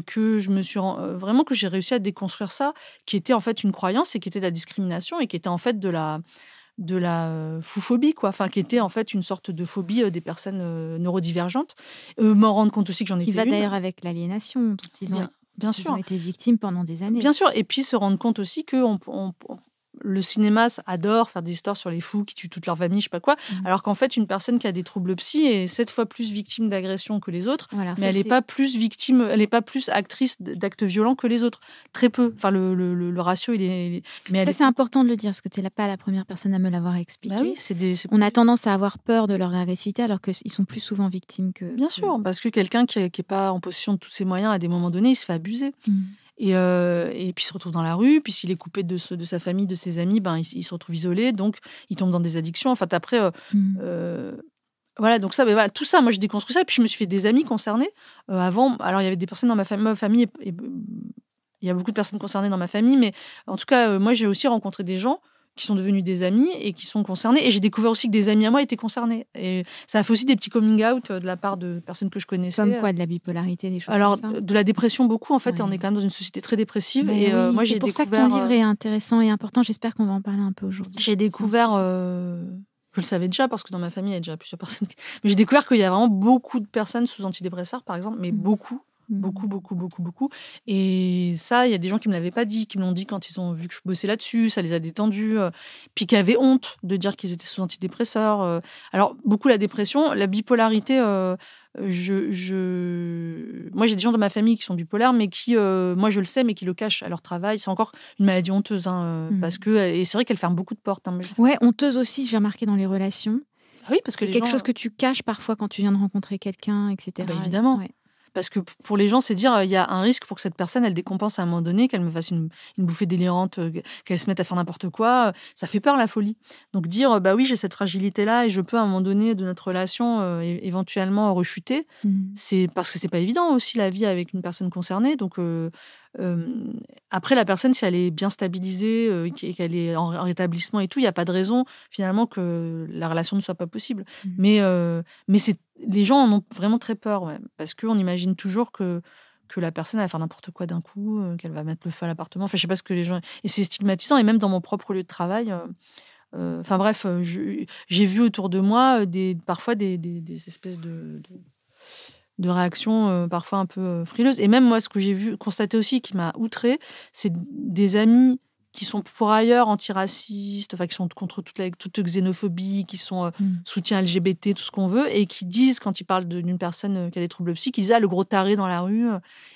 que je me suis vraiment que j'ai réussi à déconstruire ça, qui était en fait une croyance et qui était de la discrimination et qui était en fait de la fouphobie, quoi. Enfin, qui était en fait une sorte de phobie des personnes neurodivergentes. M'en rendre compte aussi que j'en étais une. Qui va d'ailleurs avec l'aliénation, dont ils ont été victimes pendant des années. Bien sûr, et puis se rendre compte aussi que le cinéma adore faire des histoires sur les fous qui tuent toute leur famille, je sais pas quoi, alors qu'en fait, une personne qui a des troubles psy est 7 fois plus victime d'agression que les autres, mais elle n'est pas plus victime, elle n'est pas plus actrice d'actes violents que les autres. Très peu. Enfin, le ratio, il est... Mais c'est important de le dire, parce que tu n'es pas la première personne à me l'avoir expliqué. Bah oui, on a tendance à avoir peur de leur agressivité, alors qu'ils sont plus souvent victimes que... Bien sûr, parce que quelqu'un qui n'est pas en possession de tous ses moyens, à des moments donnés, il se fait abuser. Et puis il se retrouve dans la rue, puis s'il est coupé de sa famille, de ses amis, il se retrouve isolé, donc il tombe dans des addictions. Enfin, après, voilà, donc ça, voilà, tout ça, moi j'ai déconstruit ça, et puis je me suis fait des amis concernés. Avant, alors il y avait des personnes dans ma famille, et il y a beaucoup de personnes concernées dans ma famille, mais en tout cas, moi j'ai aussi rencontré des gens qui sont devenus des amis et qui sont concernés. Et j'ai découvert aussi que des amis à moi étaient concernés. Et ça a fait aussi des petits coming out de la part de personnes que je connaissais. Comme quoi, de la bipolarité, des choses alors, comme ça. de la dépression, beaucoup. En fait, on est quand même dans une société très dépressive. Mais et oui, moi, j'ai découvert... C'est pour ça que ton livre est intéressant et important. J'espère qu'on va en parler un peu aujourd'hui. J'ai découvert... je le savais déjà, parce que dans ma famille, il y a déjà plusieurs personnes. Mais j'ai découvert qu'il y a vraiment beaucoup de personnes sous antidépresseurs, par exemple, mais beaucoup. Beaucoup. Et ça, il y a des gens qui me l'avaient pas dit, qui me l'ont dit quand ils ont vu que je bossais là-dessus, ça les a détendus, puis qui avaient honte de dire qu'ils étaient sous antidépresseurs. Alors, beaucoup la dépression, la bipolarité, moi j'ai des gens dans ma famille qui sont bipolaires, mais qui, moi je le sais, mais qui le cachent à leur travail. C'est encore une maladie honteuse, parce que, et c'est vrai qu'elle ferme beaucoup de portes. Ouais, honteuse aussi, j'ai remarqué dans les relations. Oui, parce que c'est quelque chose que tu caches parfois quand tu viens de rencontrer quelqu'un, etc. Évidemment. Ouais. Parce que pour les gens, c'est dire il y a un risque pour que cette personne, elle décompense à un moment donné, qu'elle me fasse une bouffée délirante, qu'elle se mette à faire n'importe quoi. Ça fait peur, la folie. Donc dire, bah oui, j'ai cette fragilité-là et je peux, à un moment donné de notre relation, éventuellement rechuter, c'est parce que c'est pas évident aussi la vie avec une personne concernée. Donc après, la personne, si elle est bien stabilisée, qu'elle est en rétablissement et tout, il n'y a pas de raison finalement que la relation ne soit pas possible. Mais les gens en ont vraiment très peur, parce qu'on imagine toujours que la personne va faire n'importe quoi d'un coup, qu'elle va mettre le feu à l'appartement. Enfin, je sais pas ce que les gens... Et c'est stigmatisant. Et même dans mon propre lieu de travail... Enfin bref, j'ai vu autour de moi parfois des espèces de réactions parfois un peu frileuses. Et même moi, ce que j'ai constaté aussi, qui m'a outrée, c'est des amis qui sont pour ailleurs antiracistes, enfin qui sont contre toute xénophobie, qui sont soutien LGBT, tout ce qu'on veut, et qui disent, quand ils parlent d'une personne qui a des troubles psy, qu'ils disent le gros taré dans la rue. Et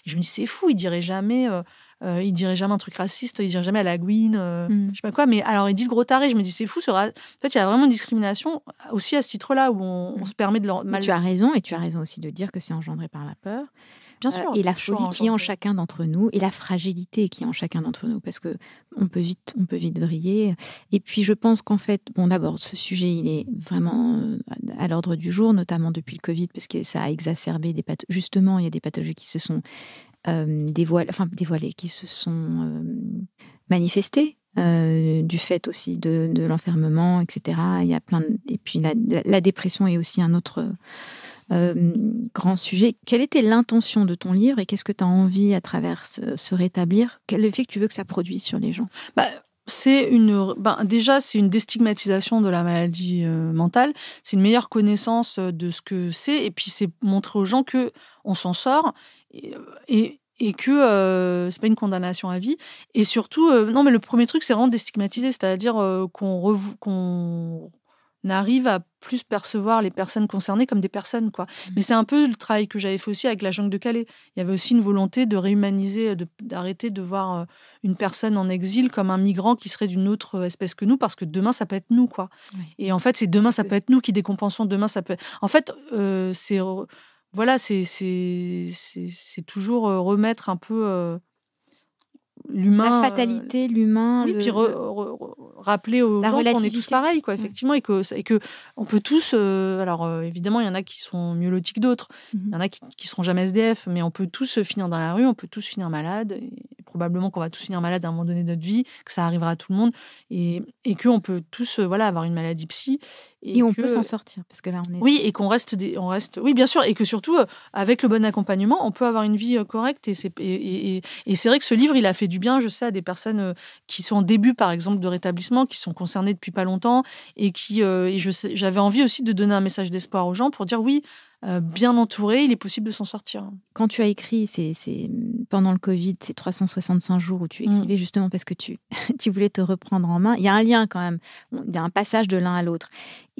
je me dis, c'est fou, ils diraient jamais un truc raciste, ils diraient jamais à la Gouine, je sais pas quoi. Mais alors, ils disent le gros taré, je me dis, c'est fou. En fait, il y a vraiment une discrimination aussi à ce titre-là, où on se permet de leur mal. Tu as raison, et tu as raison aussi de dire que c'est engendré par la peur. Bien sûr. Et la folie qui est en chacun d'entre nous, et la fragilité qui est en chacun d'entre nous, parce que on peut vite vriller. Et puis je pense qu'en fait, d'abord, ce sujet, il est vraiment à l'ordre du jour, notamment depuis le Covid, parce que ça a exacerbé justement, il y a des pathologies qui se sont dévoilées, qui se sont manifestées. Du fait aussi de l'enfermement, etc. Il y a et puis la dépression est aussi un autre grand sujet. Quelle était l'intention de ton livre et qu'est-ce que tu as envie à travers ce rétablir? Quel effet que tu veux que ça produise sur les gens? Déjà, c'est une déstigmatisation de la maladie mentale. C'est une meilleure connaissance de ce que c'est. Et puis, c'est montrer aux gens qu'on s'en sort et que c'est pas une condamnation à vie. Et surtout, non, mais le premier truc, c'est vraiment déstigmatiser. C'est-à-dire qu'on arrive à plus percevoir les personnes concernées comme des personnes, quoi. Mais c'est un peu le travail que j'avais fait aussi avec la jungle de Calais. Il y avait aussi une volonté de réhumaniser, d'arrêter de voir une personne en exil comme un migrant qui serait d'une autre espèce que nous, parce que demain, ça peut être nous, quoi. Oui. Et en fait, c'est demain, ça peut être nous qui décompensons. Demain, ça peut... En fait, c'est toujours remettre un peu... l'humain, la fatalité, l'humain, oui, puis rappeler aux gens qu'on est tous pareils, quoi, effectivement, et que on peut tous. Alors évidemment, il y en a qui sont mieux lotis que d'autres, il y en a qui seront jamais SDF, mais on peut tous finir dans la rue, on peut tous finir malade, et probablement qu'on va tous finir malade à un moment donné de notre vie, que ça arrivera à tout le monde, et qu'on peut tous avoir une maladie psy. Et on peut s'en sortir, parce que là, on est... Oui, et qu'on reste... Oui, bien sûr, et que surtout, avec le bon accompagnement, on peut avoir une vie correcte. Et c'est vrai que ce livre, il a fait du bien, je sais, à des personnes qui sont en début, par exemple, de rétablissement, qui sont concernées depuis pas longtemps, et j'avais envie aussi de donner un message d'espoir aux gens pour dire oui, bien entouré, il est possible de s'en sortir. Quand tu as écrit, c'est pendant le Covid, ces 365 jours où tu écrivais justement parce que tu voulais te reprendre en main, il y a un lien quand même, il y a un passage de l'un à l'autre.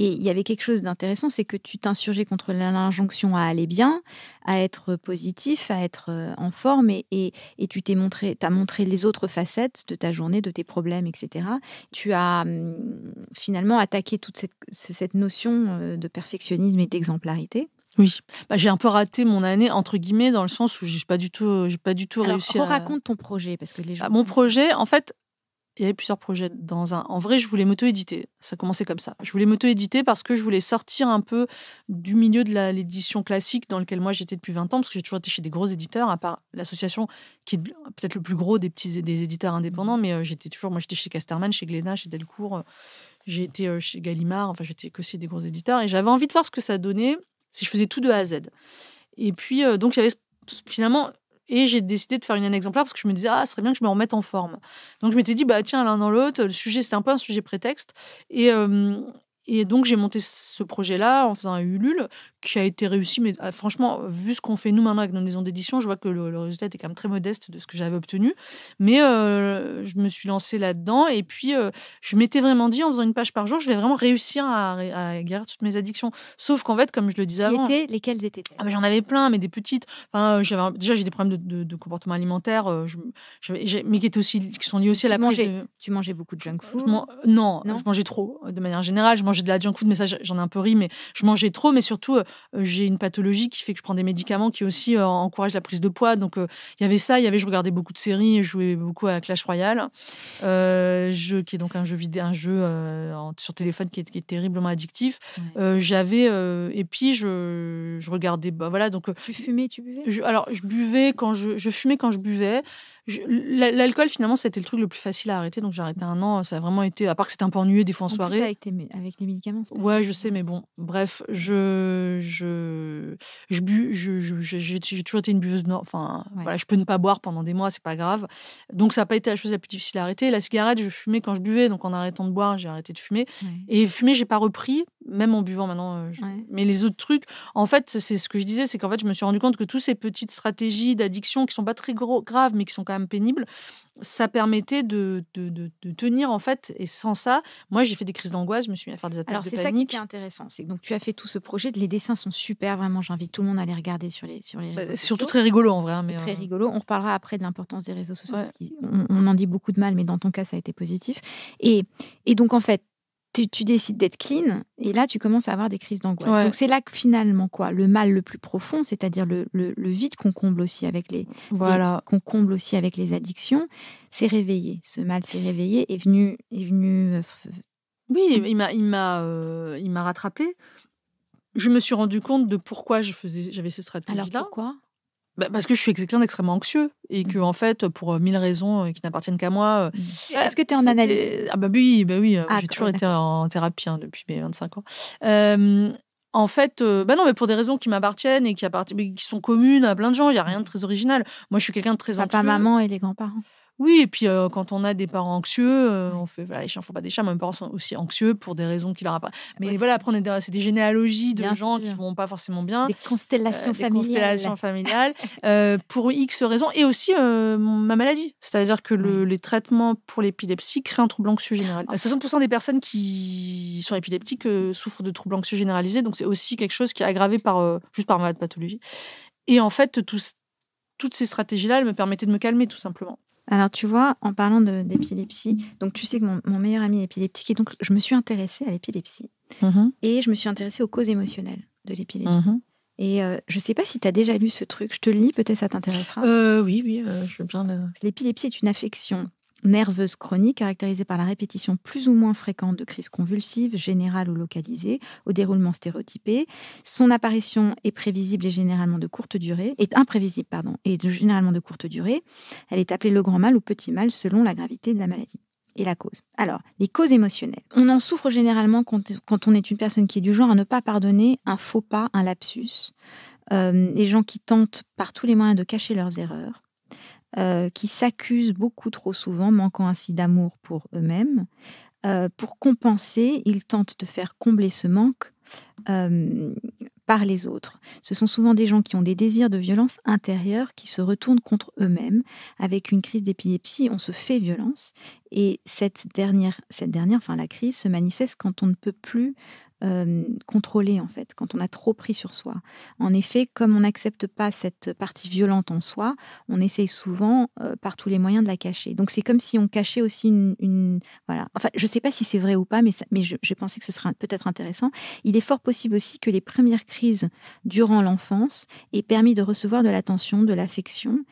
Et il y avait quelque chose d'intéressant, c'est que tu t'insurgeais contre l'injonction à aller bien, à être positif, à être en forme, et tu t'as montré les autres facettes de ta journée, de tes problèmes, etc. Tu as finalement attaqué toute cette notion de perfectionnisme et d'exemplarité. Oui, j'ai un peu raté mon année, entre guillemets, dans le sens où j'ai pas du tout Alors, réussi à... raconte ton projet, parce que les gens... Mon projet, en fait, il y avait plusieurs projets En vrai, je voulais m'auto-éditer. Ça commençait comme ça. Je voulais m'auto-éditer parce que je voulais sortir un peu du milieu de l'édition classique dans lequel moi j'étais depuis 20 ans, parce que j'ai toujours été chez des gros éditeurs, à part l'association qui est peut-être le plus gros des éditeurs indépendants, mais j'étais chez Casterman, chez Glénat, chez Delcourt, j'ai été chez Gallimard, enfin j'étais aussi des gros éditeurs, et j'avais envie de voir ce que ça donnait si je faisais tout de A à Z. Et puis, donc, il y avait finalement... Et j'ai décidé de faire une année exemplaire parce que je me disais, ce serait bien que je me remette en forme. Donc, je m'étais dit, tiens, l'un dans l'autre, le sujet, c'était un peu un sujet prétexte. Et donc, j'ai monté ce projet-là en faisant un Ulule qui a été réussi. Mais franchement, vu ce qu'on fait nous maintenant avec nos maisons d'édition, je vois que le résultat était quand même très modeste de ce que j'avais obtenu. Mais je me suis lancée là-dedans. Et puis, je m'étais vraiment dit, en faisant une page par jour, je vais vraiment réussir à guérir toutes mes addictions. Sauf qu'en fait, comme je le disais avant... Lesquelles étaient-elles? J'en avais plein, mais des petites. Enfin, déjà, j'ai des problèmes de comportement alimentaire, mais qui sont liés aussi à la prise de... Tu mangeais beaucoup de junk food? Non, je mangeais trop, de manière générale. Je mangeais de la junk food, mais ça, j'en ai un peu ri, mais je mangeais trop. Mais surtout, j'ai une pathologie qui fait que je prends des médicaments qui aussi encouragent la prise de poids. Donc, il y avait ça. Je regardais beaucoup de séries, je jouais beaucoup à Clash Royale, qui est donc un jeu sur téléphone qui est terriblement addictif. Ouais. Et puis, je regardais... donc, tu fumais, tu buvais? Je buvais je fumais quand je buvais. L'alcool, finalement, c'était le truc le plus facile à arrêter. Donc, j'ai arrêté 1 an. Ça a vraiment été... À part que c'était un peu ennuyeux des fois en soirée. Plus avec les médicaments. Ouais, je sais, mais bon. Bref, j'ai toujours été une buveuse. Enfin, voilà, je peux ne pas boire pendant des mois, c'est pas grave. Donc, ça n'a pas été la chose la plus difficile à arrêter. La cigarette, je fumais quand je buvais. Donc, en arrêtant de boire, j'ai arrêté de fumer. Ouais. Et fumer, j'ai pas repris, même en buvant maintenant. Mais les autres trucs, en fait, c'est ce que je disais, c'est qu'en fait, je me suis rendu compte que toutes ces petites stratégies d'addiction qui sont pas très graves, mais qui sont quand même pénibles, ça permettait de tenir, en fait. Et sans ça, moi, j'ai fait des crises d'angoisse, je me suis mis à faire des attaques de panique. Alors, c'est ça qui est intéressant. C'est que donc, tu as fait tout ce projet. Les dessins sont super, vraiment. J'invite tout le monde à les regarder sur les réseaux sociaux. Surtout très rigolo, en vrai. Mais très rigolo. On reparlera après de l'importance des réseaux sociaux, parce qu'on en dit beaucoup de mal, mais dans ton cas, ça a été positif. Et donc, en fait, tu décides d'être clean, et là, tu commences à avoir des crises d'angoisse. Ouais. Donc, c'est là que finalement, le mal le plus profond, c'est-à-dire le vide qu'on comble aussi avec qu'on comble aussi avec les addictions, s'est réveillé. Ce mal s'est réveillé, est venu. Oui, il m'a rattrapé. Je me suis rendu compte de pourquoi j'avais ces stratégies-là. Alors pourquoi ? Parce que je suis quelqu'un d'extrêmement anxieux et que, en fait, pour 1000 raisons qui n'appartiennent qu'à moi... Est-ce que tu es en analyse ? Oui. J'ai toujours été en thérapie depuis mes 25 ans. En fait, non, mais pour des raisons qui m'appartiennent et qui sont communes à plein de gens. Il n'y a rien de très original. Moi, je suis quelqu'un de très Papa, anxieux. maman et les grands-parents. Oui, et puis quand on a des parents anxieux, on fait voilà, les chiens font pas des chats, mais mes parents sont aussi anxieux pour des raisons qui leur appartiennent. Mais voilà, après, c'est des généalogies de Bien gens sûr. qui vont pas forcément bien. Des constellations familiales. Pour X raisons. Et aussi ma maladie. C'est-à-dire que les traitements pour l'épilepsie créent un trouble anxieux général. 60% des personnes qui sont épileptiques souffrent de troubles anxieux généralisés. Donc, c'est aussi quelque chose qui est aggravé juste par ma pathologie. Et en fait, toutes ces stratégies-là, elles me permettaient de me calmer, tout simplement. Alors, tu vois, en parlant d'épilepsie, donc tu sais que mon meilleur ami est épileptique, et donc je me suis intéressée à l'épilepsie. Et je me suis intéressée aux causes émotionnelles de l'épilepsie. Et je ne sais pas si tu as déjà lu ce truc. Je te le lis, peut-être ça t'intéressera. Oui, je veux bien le... L'épilepsie est une affection nerveuse chronique caractérisée par la répétition plus ou moins fréquente de crises convulsives, générales ou localisées, au déroulement stéréotypé. Son apparition est prévisible et généralement de courte durée, généralement de courte durée. Elle est appelée le grand mal ou petit mal selon la gravité de la maladie et la cause. Alors, les causes émotionnelles. On en souffre généralement quand on est une personne qui est du genre à ne pas pardonner un faux pas, un lapsus. Les gens qui tentent par tous les moyens de cacher leurs erreurs. Qui s'accusent beaucoup trop souvent, manquant ainsi d'amour pour eux-mêmes. Pour compenser, ils tentent de faire combler ce manque par les autres. Ce sont souvent des gens qui ont des désirs de violence intérieure qui se retournent contre eux-mêmes. Avec une crise d'épilepsie, on se fait violence. Et cette dernière, la crise, se manifeste quand on ne peut plus contrôler, en fait, quand on a trop pris sur soi. En effet, comme on n'accepte pas cette partie violente en soi, on essaye souvent par tous les moyens de la cacher. Donc c'est comme si on cachait aussi une voilà. Enfin, je ne sais pas si c'est vrai ou pas, mais j'ai pensé que ce serait peut-être intéressant. Il est fort possible aussi que les premières crises durant l'enfance aient permis de recevoir de l'attention, de l'affection,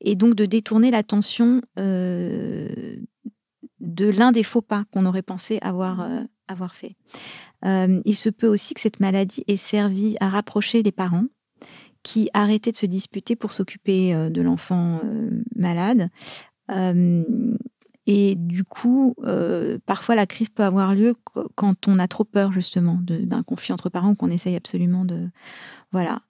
et donc de détourner l'attention de l'un des faux pas qu'on aurait pensé avoir fait. Il se peut aussi que cette maladie ait servi à rapprocher les parents qui arrêtaient de se disputer pour s'occuper de l'enfant malade. Et du coup, parfois la crise peut avoir lieu quand on a trop peur justement d'un conflit entre parents ou qu'on essaye absolument de... Voilà.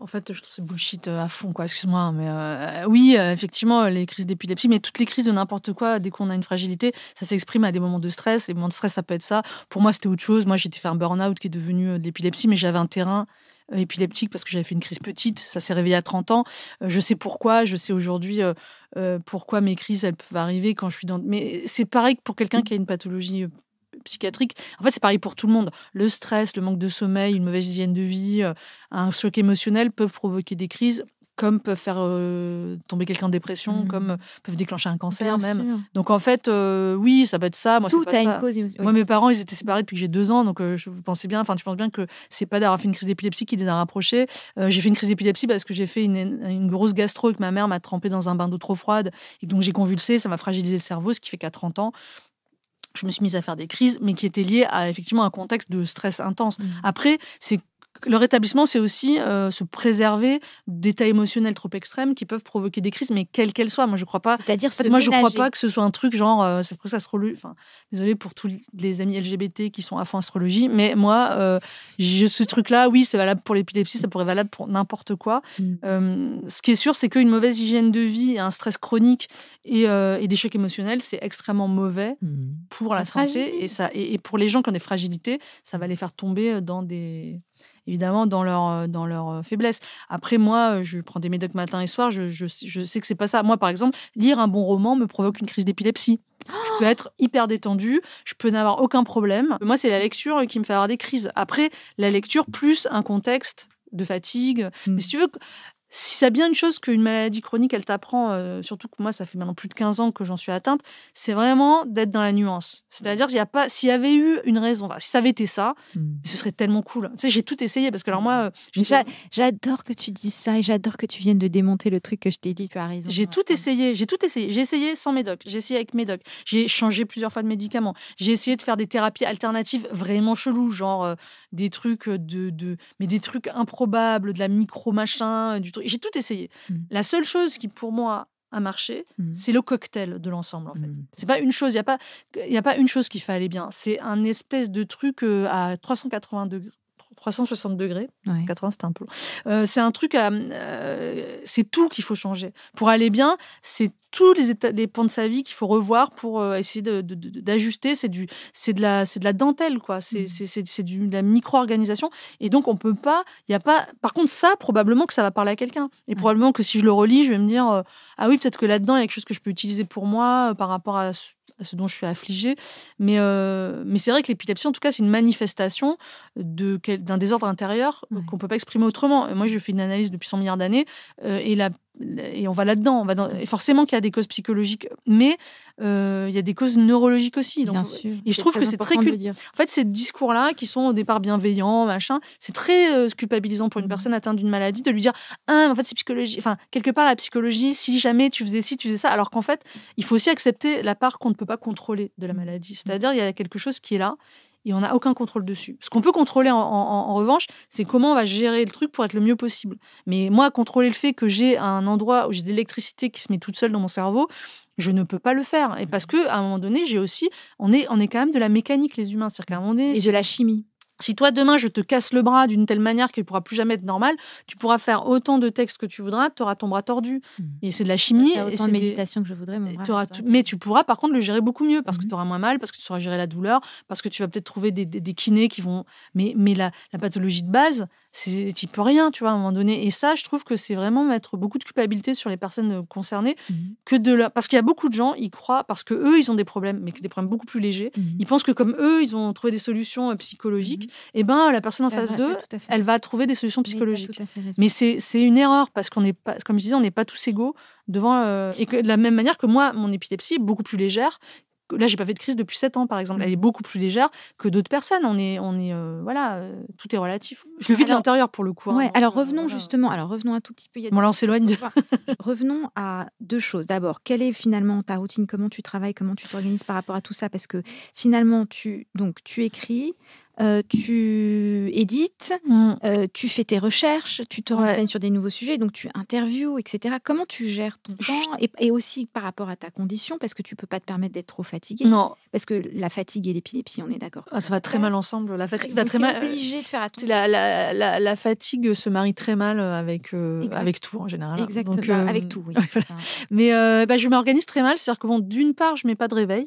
En fait, je trouve c'est bullshit à fond, quoi. Excuse-moi, mais oui, effectivement, les crises d'épilepsie, mais toutes les crises de n'importe quoi, dès qu'on a une fragilité, ça s'exprime à des moments de stress. Les moments de stress, ça peut être ça. Pour moi, c'était autre chose. Moi, j'ai fait un burn-out qui est devenu de l'épilepsie, mais j'avais un terrain épileptique parce que j'avais fait une crise petite. Ça s'est réveillé à 30 ans. Je sais pourquoi. Je sais aujourd'hui pourquoi mes crises, elles peuvent arriver quand je suis dans... Mais c'est pareil que pour quelqu'un qui a une pathologie psychiatrique. En fait, c'est pareil pour tout le monde. Le stress, le manque de sommeil, une mauvaise hygiène de vie, un choc émotionnel peuvent provoquer des crises, comme peuvent faire tomber quelqu'un en dépression, comme peuvent déclencher un cancer. Bien même. Sûr. Donc en fait, oui, ça peut être ça. Moi, tout c'est pas a ça. Une cause émotionnelle. Moi, mes parents, ils étaient séparés depuis que j'ai 2 ans, donc tu penses bien que c'est pas d'avoir fait une crise d'épilepsie qui les a rapprochés. J'ai fait une crise d'épilepsie parce que j'ai fait une grosse gastro et que ma mère m'a trempée dans un bain d'eau trop froide et donc j'ai convulsé, ça m'a fragilisé le cerveau, ce qui fait qu'à 30 ans, je me suis mise à faire des crises, mais qui étaient liées à effectivement un contexte de stress intense. Après, le rétablissement, c'est aussi se préserver d'états émotionnels trop extrêmes qui peuvent provoquer des crises, mais quelles qu'elles soient. Moi, je crois pas. C'est-à-dire je crois pas que ce soit un truc genre c'est pour astrologie. Enfin, désolée pour tous les amis LGBT qui sont à fond astrologie, mais moi, ce truc-là, oui, c'est valable pour l'épilepsie, ça pourrait être valable pour n'importe quoi. Ce qui est sûr, c'est qu'une mauvaise hygiène de vie, un stress chronique et des chocs émotionnels, c'est extrêmement mauvais pour la santé et pour les gens qui ont des fragilités, ça va les faire tomber évidemment dans leur faiblesse. Après, moi, je prends des médocs matin et soir, je sais que c'est pas ça. Moi, par exemple, lire un bon roman me provoque une crise d'épilepsie. Je peux être hyper détendue, je peux n'avoir aucun problème. Moi, c'est la lecture qui me fait avoir des crises. Après, la lecture plus un contexte de fatigue. Mais si tu veux... Si ça a bien une chose qu'une maladie chronique, elle t'apprend, surtout que moi, ça fait maintenant plus de 15 ans que j'en suis atteinte, c'est vraiment d'être dans la nuance. C'est-à-dire, s'il y avait eu une raison, si ça avait été ça, ce serait tellement cool. Tu sais, j'ai tout essayé parce que alors moi... J'adore que tu dises ça et j'adore que tu viennes de démonter le truc que je t'ai dit, tu as raison. J'ai tout essayé. J'ai essayé sans médoc, j'ai essayé avec médoc, j'ai changé plusieurs fois de médicaments, j'ai essayé de faire des thérapies alternatives vraiment cheloues, genre des trucs mais des trucs improbables, de la micro-machin, du truc. J'ai tout essayé. La seule chose qui, pour moi, à marcher, c'est le cocktail de l'ensemble, en fait. C'est pas une chose, il y a pas une chose qui fait aller bien. C'est un espèce de truc à 360 degrés. Ouais. 80, c'était un peu long. C'est un truc c'est tout qu'il faut changer. Pour aller bien, c'est tous les pans de sa vie qu'il faut revoir pour essayer d'ajuster. C'est de la dentelle, quoi. C'est de la micro-organisation. Et donc, on peut pas... Par contre, ça, probablement que ça va parler à quelqu'un. Et probablement que si je le relis, je vais me dire ah oui, peut-être que là-dedans, il y a quelque chose que je peux utiliser pour moi par rapport à ce dont je suis affligée. Mais c'est vrai que l'épilepsie, en tout cas, c'est une manifestation d'un désordre intérieur qu'on ne peut pas exprimer autrement. Moi, je fais une analyse depuis 100 milliards d'années et on va là-dedans. Et forcément qu'il y a des causes psychologiques, mais il y a des causes neurologiques aussi. Donc, bien sûr. Et je trouve que c'est très... En fait, ces discours-là, qui sont au départ bienveillants, machin, c'est très culpabilisant pour une personne atteinte d'une maladie de lui dire « Ah, mais en fait, c'est psychologie. » Enfin, quelque part, la psychologie, si jamais tu faisais ci, tu faisais ça. Alors qu'en fait, il faut aussi accepter la part qu'on ne peut pas contrôler de la maladie. C'est-à-dire, il y a quelque chose qui est là et on n'a aucun contrôle dessus. Ce qu'on peut contrôler, en revanche, c'est comment on va gérer le truc pour être le mieux possible. Mais moi, contrôler le fait que j'ai un endroit où j'ai de l'électricité qui se met toute seule dans mon cerveau, je ne peux pas le faire. Et parce qu'à un moment donné, on est quand même de la mécanique, les humains. C'est-à-dire qu'à un moment donné... Et de la chimie. Si toi, demain, je te casse le bras d'une telle manière qu'il ne pourra plus jamais être normal, tu pourras faire autant de textes que tu voudras, tu auras ton bras tordu. Et c'est de la chimie. Tu autant de méditation que je voudrais, mon bras. Mais tu pourras, par contre, le gérer beaucoup mieux parce que tu auras moins mal, parce que tu sauras gérer la douleur, parce que tu vas peut-être trouver des kinés qui vont... Mais la pathologie de base, tu n'y peux rien, tu vois, à un moment donné. Et ça, je trouve que c'est vraiment mettre beaucoup de culpabilité sur les personnes concernées. Parce qu'il y a beaucoup de gens, ils croient, parce qu'eux, ils ont des problèmes, mais des problèmes beaucoup plus légers. Ils pensent que comme eux, ils ont trouvé des solutions psychologiques, et ben la personne en face d'eux, elle va trouver des solutions psychologiques. Mais c'est une erreur parce qu'on n'est pas, comme je disais, on n'est pas tous égaux devant. Et que de la même manière que moi, mon épilepsie est beaucoup plus légère. Là, j'ai pas fait de crise depuis 7 ans, par exemple. Elle est beaucoup plus légère que d'autres personnes. Voilà, tout est relatif. Je le vis de l'intérieur pour le coup. Ouais. Alors revenons justement. Alors revenons un tout petit peu. Bon, là, on s'éloigne. Revenons à 2 choses. D'abord, quelle est finalement ta routine? Comment tu travailles? Comment tu t'organises par rapport à tout ça? Parce que finalement, tu écris. Tu édites, tu fais tes recherches, tu te renseignes sur des nouveaux sujets, donc tu interviews, etc. Comment tu gères ton temps et aussi par rapport à ta condition, parce que tu peux pas te permettre d'être trop fatiguée. Non. Parce que la fatigue et l'épilepsie, on est d'accord. Ça va très mal ensemble. La fatigue va très mal. Tu es obligé de faire attention. La fatigue se marie très mal avec tout en général. Exactement. Donc, avec tout, oui. Mais je m'organise très mal, c'est-à-dire que d'une part, je mets pas de réveil.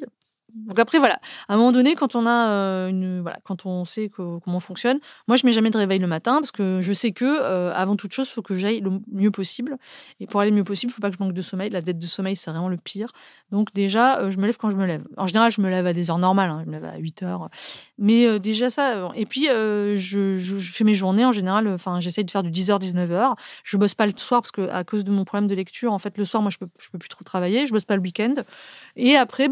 Donc après, voilà, à un moment donné, quand on a quand on sait comment on fonctionne, moi, je mets jamais de réveil le matin parce que je sais que, avant toute chose, il faut que j'aille le mieux possible. Et pour aller le mieux possible, il ne faut pas que je manque de sommeil. La dette de sommeil, c'est vraiment le pire. Donc déjà, je me lève quand je me lève. En général, je me lève à des heures normales. Hein. Je me lève à 8 heures. Mais déjà ça. Et puis, je fais mes journées en général. J'essaye de faire du 10h, 19h. Je bosse pas le soir parce que à cause de mon problème de lecture, en fait, le soir, moi, je peux plus trop travailler. Je bosse pas le week-end. Et après,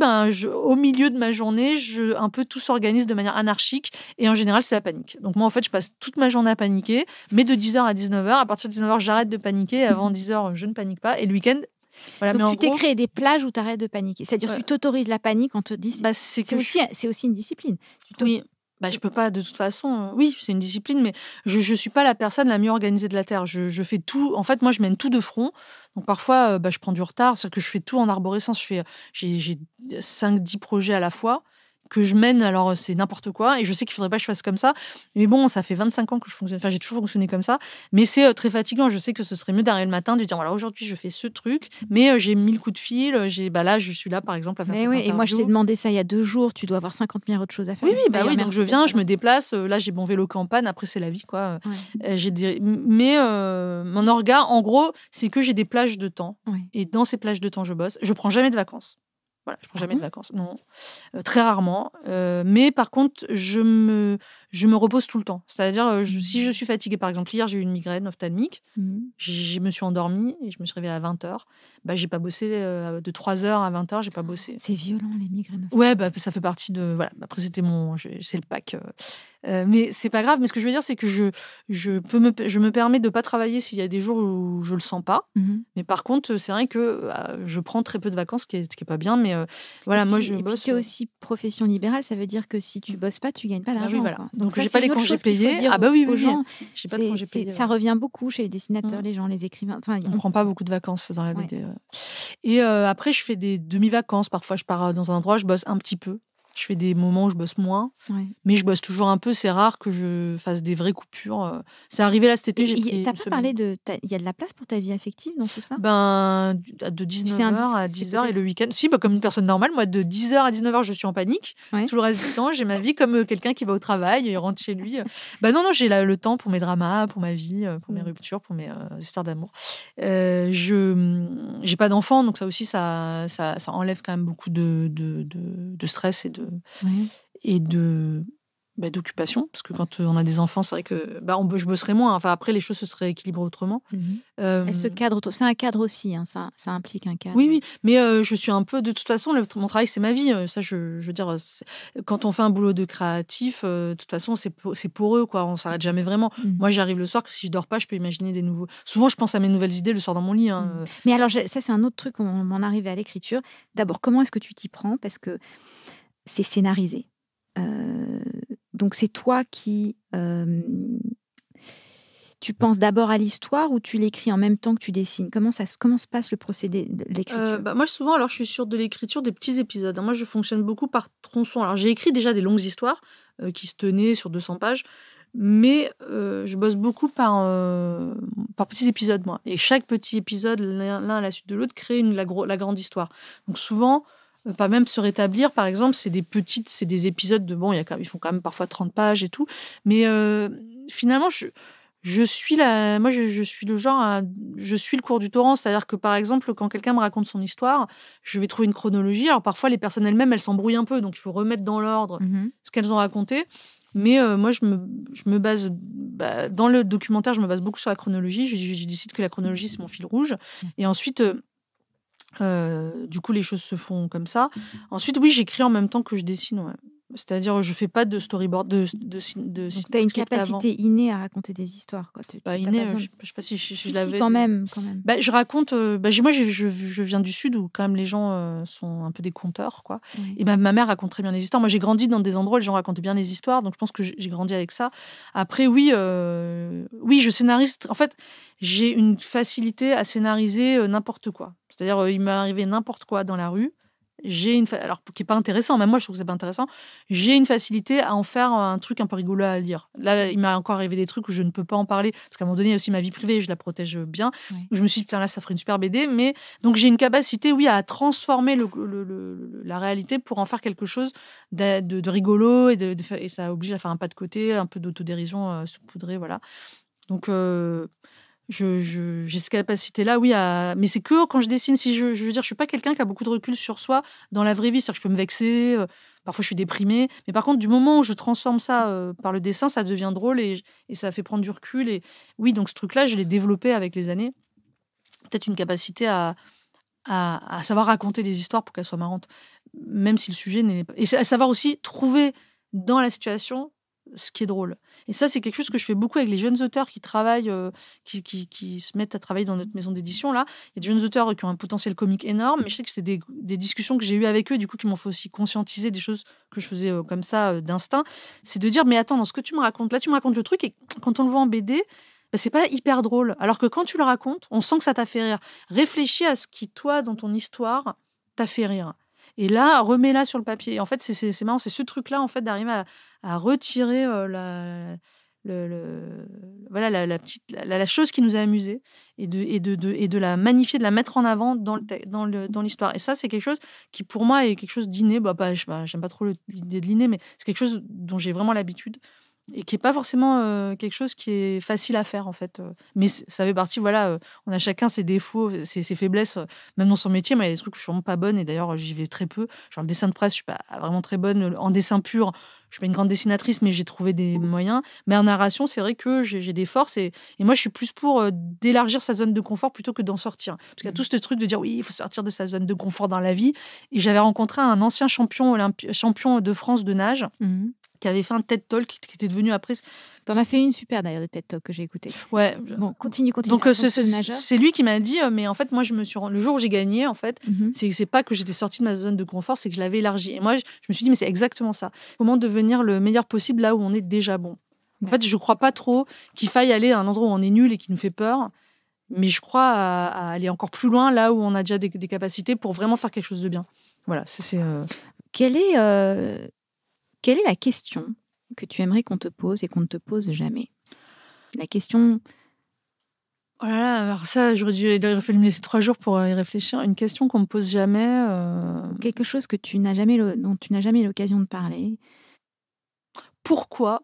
au milieu de ma journée, un peu tout s'organise de manière anarchique. Et en général, c'est la panique. Donc moi, en fait, je passe toute ma journée à paniquer. Mais de 10h à 19h, à partir de 19h, j'arrête de paniquer. Avant 10h, je ne panique pas. Et le week-end, voilà. Donc mais tu t'es créé des plages où tu arrêtes de paniquer. C'est-à-dire que tu t'autorises la panique en te disant... c'est aussi une discipline. Oui. Je peux pas, de toute façon. Oui, c'est une discipline, mais je suis pas la personne la mieux organisée de la Terre. Je fais tout. En fait, moi, je mène tout de front. Donc, parfois, je prends du retard. C'est-à-dire que je fais tout en arborescence. J'ai 5-10 projets à la fois que je mène, alors c'est n'importe quoi, et je sais qu'il faudrait pas que je fasse comme ça, mais bon, ça fait 25 ans que je fonctionne, j'ai toujours fonctionné comme ça, mais c'est très fatigant. Je sais que ce serait mieux d'arriver le matin, de dire voilà, aujourd'hui je fais ce truc, mais j'ai 1000 coups de fil, là je suis là par exemple à faire cette interview. Et moi je t'ai demandé ça il y a 2 jours, tu dois avoir 50 000 autres choses à faire. Oui, donc je viens, je me déplace, là j'ai mon vélo qui est en panne, après c'est la vie quoi. Mais mon orga, en gros, c'est que j'ai des plages de temps, et dans ces plages de temps je bosse, je prends jamais de vacances. Voilà, je prends jamais de vacances, non, très rarement. Mais par contre, je me repose tout le temps. C'est-à-dire, si je suis fatiguée, par exemple, hier j'ai eu une migraine ophtalmique, je me suis endormie et je me suis réveillée à 20h. J'ai pas bossé de 3h à 20h, j'ai pas bossé. C'est violent les migraines. Ouais, ça fait partie de voilà. Après c'était c'est le pack. Mais c'est pas grave. Mais ce que je veux dire, c'est que je me permets de pas travailler s'il y a des jours où je le sens pas. Mais par contre, c'est vrai que je prends très peu de vacances, ce qui est pas bien. mais voilà, moi je bosse. Et puis c'est aussi profession libérale, ça veut dire que si tu bosses pas, tu gagnes pas d'argent. Oui, voilà. Quoi. Donc j'ai pas les congés payés. Ah bah oui, aux gens, j'ai pas de congés payés. Ça revient beaucoup chez les dessinateurs, les gens, les écrivains. Enfin, on prend pas beaucoup de vacances dans la BD. Et après, je fais des demi-vacances. Parfois, je pars dans un endroit, je bosse un petit peu. Je fais des moments où je bosse moins, mais je bosse toujours un peu. C'est rare que je fasse des vraies coupures. C'est arrivé là cet été. T'as pas parlé de... Il y a de la place pour ta vie affective dans tout ça? De 19h à 10h et le week-end. Si, comme une personne normale, moi, de 10h à 19h, je suis en panique. Tout le reste du temps, j'ai ma vie comme quelqu'un qui va au travail et rentre chez lui. Non, j'ai le temps pour mes dramas, pour ma vie, pour mes ruptures, pour mes histoires d'amour. J'ai pas d'enfant, donc ça aussi, ça enlève quand même beaucoup de stress et d'occupation, parce que quand on a des enfants, c'est vrai que je bosserai moins. Enfin, après, les choses se seraient équilibrées autrement. Elle se cadre, c'est un cadre aussi, hein, ça implique un cadre. Oui, mais je suis un peu, de toute façon, mon travail, c'est ma vie. Ça, je veux dire, quand on fait un boulot de créatif, de toute façon, c'est pour eux, quoi. On s'arrête jamais vraiment. Moi, j'arrive le soir, que si je dors pas, je peux imaginer des nouveaux. Souvent, je pense à mes nouvelles idées le soir dans mon lit. Mais alors, ça, c'est un autre truc, on m'en arrive à l'écriture. D'abord, comment est-ce que tu t'y prends? Parce que c'est scénarisé. Donc c'est toi qui tu penses d'abord à l'histoire ou tu l'écris en même temps que tu dessines? Comment se passe le procédé de l'écriture? Moi souvent, alors je suis sur de l'écriture des petits épisodes. Moi je fonctionne beaucoup par tronçon. Alors j'ai écrit déjà des longues histoires qui se tenaient sur 200 pages, mais je bosse beaucoup par petits épisodes, moi. Et chaque petit épisode, l'un à la suite de l'autre, crée la grande histoire. Donc souvent, pas même se rétablir, par exemple, c'est des épisodes de ils font quand même parfois 30 pages et tout, mais finalement je suis le genre je suis le cours du torrent, c'est-à-dire que par exemple quand quelqu'un me raconte son histoire, je vais trouver une chronologie. Alors parfois les personnes elles-mêmes elles s'embrouillent un peu, donc il faut remettre dans l'ordre ce qu'elles ont raconté. Mais moi, je me base... dans le documentaire, je me base beaucoup sur la chronologie. Je décide que la chronologie, c'est mon fil rouge. Et ensuite, du coup, les choses se font comme ça. Ensuite, oui, j'écris en même temps que je dessine. Ouais. C'est-à-dire, je fais pas de storyboard, Donc, tu as une capacité innée à raconter des histoires, quoi. Innée, je sais pas si je l'avais... quand même. Je raconte... moi, je viens du Sud, où quand même les gens sont un peu des conteurs, quoi. Oui. Et ma mère raconte très bien les histoires. Moi, j'ai grandi dans des endroits où les gens racontaient bien les histoires, donc je pense que j'ai grandi avec ça. Après, oui, je scénarise... En fait, j'ai une facilité à scénariser n'importe quoi. C'est-à-dire, il m'est arrivé n'importe quoi dans la rue. Alors qui est pas intéressant, même moi je trouve que c'est pas intéressant, j'ai une facilité à en faire un truc un peu rigolo à lire. Là il m'a encore arrivé des trucs où je ne peux pas en parler parce qu'à un moment donné il y a aussi ma vie privée, je la protège bien. Je me suis dit putain là ça ferait une super BD, mais donc j'ai une capacité à transformer la réalité pour en faire quelque chose de rigolo et ça oblige à faire un pas de côté, un peu d'autodérision saupoudrée, voilà. Donc j'ai cette capacité-là, oui, mais c'est que quand je dessine. Si je veux dire, je suis pas quelqu'un qui a beaucoup de recul sur soi dans la vraie vie. C'est-à-dire que je peux me vexer, parfois je suis déprimée. Mais par contre, du moment où je transforme ça par le dessin, ça devient drôle et ça fait prendre du recul. Et oui, donc ce truc-là, je l'ai développé avec les années. Peut-être une capacité à savoir raconter des histoires pour qu'elles soient marrantes, même si le sujet n'est pas... Et à savoir aussi trouver dans la situation ce qui est drôle. Et ça, c'est quelque chose que je fais beaucoup avec les jeunes auteurs qui travaillent, qui se mettent à travailler dans notre maison d'édition. Là, il y a des jeunes auteurs qui ont un potentiel comique énorme, mais je sais que c'est des discussions que j'ai eues avec eux, du coup, qui m'ont fait aussi conscientiser des choses que je faisais comme ça, d'instinct. C'est de dire, mais attends, dans ce que tu me racontes, là, tu me racontes le truc, et quand on le voit en BD, c'est pas hyper drôle. Alors que quand tu le racontes, on sent que ça t'a fait rire. Réfléchis à ce qui, toi, dans ton histoire, t'a fait rire. Et là, remets-la sur le papier. Et en fait, c'est marrant, c'est ce truc-là, en fait, d'arriver à retirer la chose qui nous a amusés et de la magnifier, de la mettre en avant dans l'histoire. Et ça, c'est quelque chose qui, pour moi, est quelque chose d'inné. J'aime pas trop l'idée de l'inné, mais c'est quelque chose dont j'ai vraiment l'habitude et qui n'est pas forcément quelque chose qui est facile à faire, en fait. Mais ça fait partie, on a chacun ses défauts, ses faiblesses, même dans son métier. Moi, il y a des trucs que je suis vraiment pas bonne, et d'ailleurs, j'y vais très peu. Genre le dessin de presse, je suis pas vraiment très bonne. En dessin pur, je suis pas une grande dessinatrice, mais j'ai trouvé des moyens. Mais en narration, c'est vrai que j'ai des forces, et moi, je suis plus pour d'élargir sa zone de confort plutôt que d'en sortir. Parce qu'il y a tout ce truc de dire, oui, il faut sortir de sa zone de confort dans la vie. Et j'avais rencontré un ancien champion de France de nage, qui avait fait un TED Talk qui était devenu après. T'en as fait une super d'ailleurs de TED Talk que j'ai écouté. Ouais. Bon, continue. Donc c'est lui qui m'a dit, mais en fait moi le jour où j'ai gagné en fait, c'est pas que j'étais sortie de ma zone de confort, c'est que je l'avais élargie. Et moi je me suis dit mais c'est exactement ça. Comment devenir le meilleur possible là où on est déjà bon. En fait je crois pas trop qu'il faille aller à un endroit où on est nul et qui nous fait peur, mais je crois à aller encore plus loin là où on a déjà des capacités pour vraiment faire quelque chose de bien. Voilà, Quelle est la question que tu aimerais qu'on te pose et qu'on ne te pose jamais? La question... Oh là là, alors ça, j'aurais dû me laisser 3 jours pour y réfléchir. Une question qu'on me pose jamais. Quelque chose que dont tu n'as jamais l'occasion de parler. Pourquoi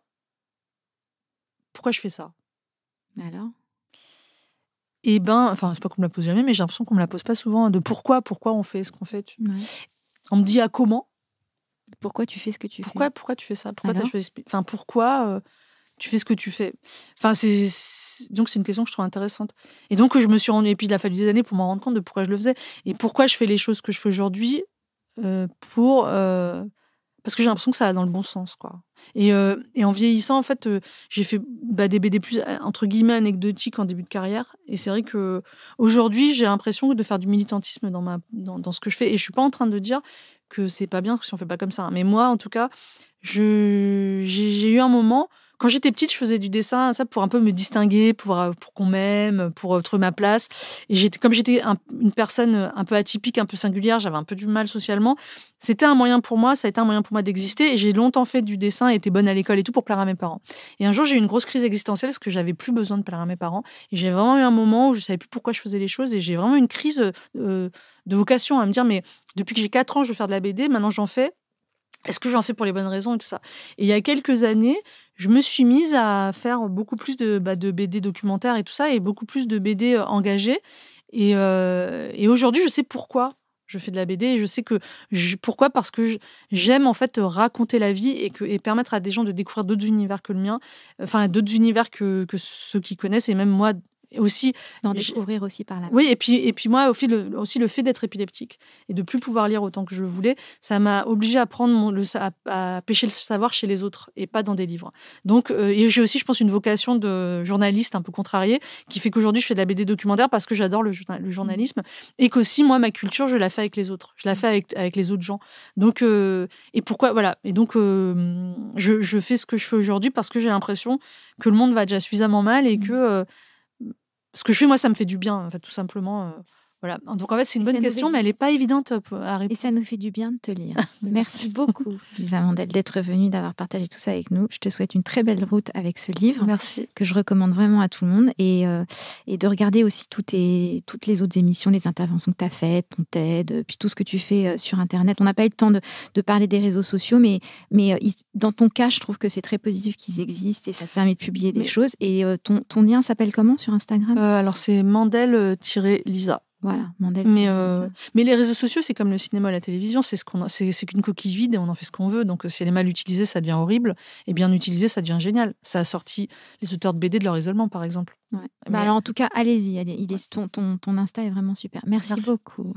je fais ça? Alors? Eh ben, enfin, c'est pas qu'on me la pose jamais, mais j'ai l'impression qu'on me la pose pas souvent. De pourquoi on fait ce qu'on fait. Ouais. On me dit à comment? Pourquoi tu fais ce que tu fais? Pourquoi tu fais ça? Pourquoi t'as choisi... Enfin, pourquoi tu fais ce que tu fais? Enfin, donc c'est une question que je trouve intéressante. Et donc je me suis rendue, et puis il a fallu des années pour m'en rendre compte de pourquoi je le faisais et pourquoi je fais les choses que je fais aujourd'hui parce que j'ai l'impression que ça va dans le bon sens, quoi. Et en vieillissant, en fait, j'ai fait des BD plus entre guillemets anecdotiques en début de carrière. Et c'est vrai que aujourd'hui, j'ai l'impression de faire du militantisme dans ce que je fais. Et je suis pas en train de dire que c'est pas bien si on fait pas comme ça. Mais moi, en tout cas, j'ai eu un moment. Quand j'étais petite, je faisais du dessin, ça pour un peu me distinguer, pour qu'on m'aime, pour trouver ma place. Et comme j'étais une personne un peu atypique, un peu singulière, j'avais un peu du mal socialement. C'était un moyen pour moi, ça a été un moyen pour moi d'exister. Et j'ai longtemps fait du dessin, été bonne à l'école et tout pour plaire à mes parents. Et un jour, j'ai eu une grosse crise existentielle parce que j'avais plus besoin de plaire à mes parents. Et j'ai vraiment eu un moment où je savais plus pourquoi je faisais les choses. Et j'ai vraiment eu une crise de vocation à me dire, mais depuis que j'ai 4 ans, je veux faire de la BD, maintenant j'en fais. Est-ce que j'en fais pour les bonnes raisons et tout ça? Et il y a quelques années, je me suis mise à faire beaucoup plus de BD documentaires et tout ça, et beaucoup plus de BD engagées. Et aujourd'hui, je sais pourquoi je fais de la BD. Et je sais pourquoi, parce que j'aime en fait raconter la vie et permettre à des gens de découvrir d'autres univers que le mien, enfin d'autres univers que ceux qui connaissent, et même moi aussi d'en découvrir aussi par là. Oui, et puis moi aussi le fait d'être épileptique et de plus pouvoir lire autant que je voulais, ça m'a obligée à prendre à pêcher le savoir chez les autres et pas dans des livres. Donc et j'ai aussi, je pense, une vocation de journaliste un peu contrariée qui fait qu'aujourd'hui je fais de la BD documentaire parce que j'adore le journalisme, et qu'aussi moi ma culture je la fais avec les autres, je la fais avec les autres gens. Donc et pourquoi, voilà, et donc je fais ce que je fais aujourd'hui parce que j'ai l'impression que le monde va déjà suffisamment mal et que ce que je fais, moi, ça me fait du bien, en fait, tout simplement. Voilà. Donc, en fait, c'est une bonne question, mais elle n'est pas évidente à répondre. Et ça nous fait du bien de te lire. Merci beaucoup, Lisa Mandel, d'être venue, d'avoir partagé tout ça avec nous. Je te souhaite une très belle route avec ce livre. Merci. Que je recommande vraiment à tout le monde. Et de regarder aussi toutes les autres émissions, les interventions que tu as faites, ton TED, puis tout ce que tu fais sur Internet. On n'a pas eu le temps de parler des réseaux sociaux, mais dans ton cas, je trouve que c'est très positif qu'ils existent et ça te permet de publier des choses. Et ton lien s'appelle comment sur Instagram? Alors, c'est Mandel-Lisa. Voilà, Mandel. Mais les réseaux sociaux, c'est comme le cinéma et la télévision, c'est qu'une coquille vide et on en fait ce qu'on veut. Donc si elle est mal utilisée, ça devient horrible, et bien utilisée, ça devient génial. Ça a sorti les auteurs de BD de leur isolement, par exemple. Ouais. Alors en tout cas, allez-y, ton Insta est vraiment super. Merci. Beaucoup.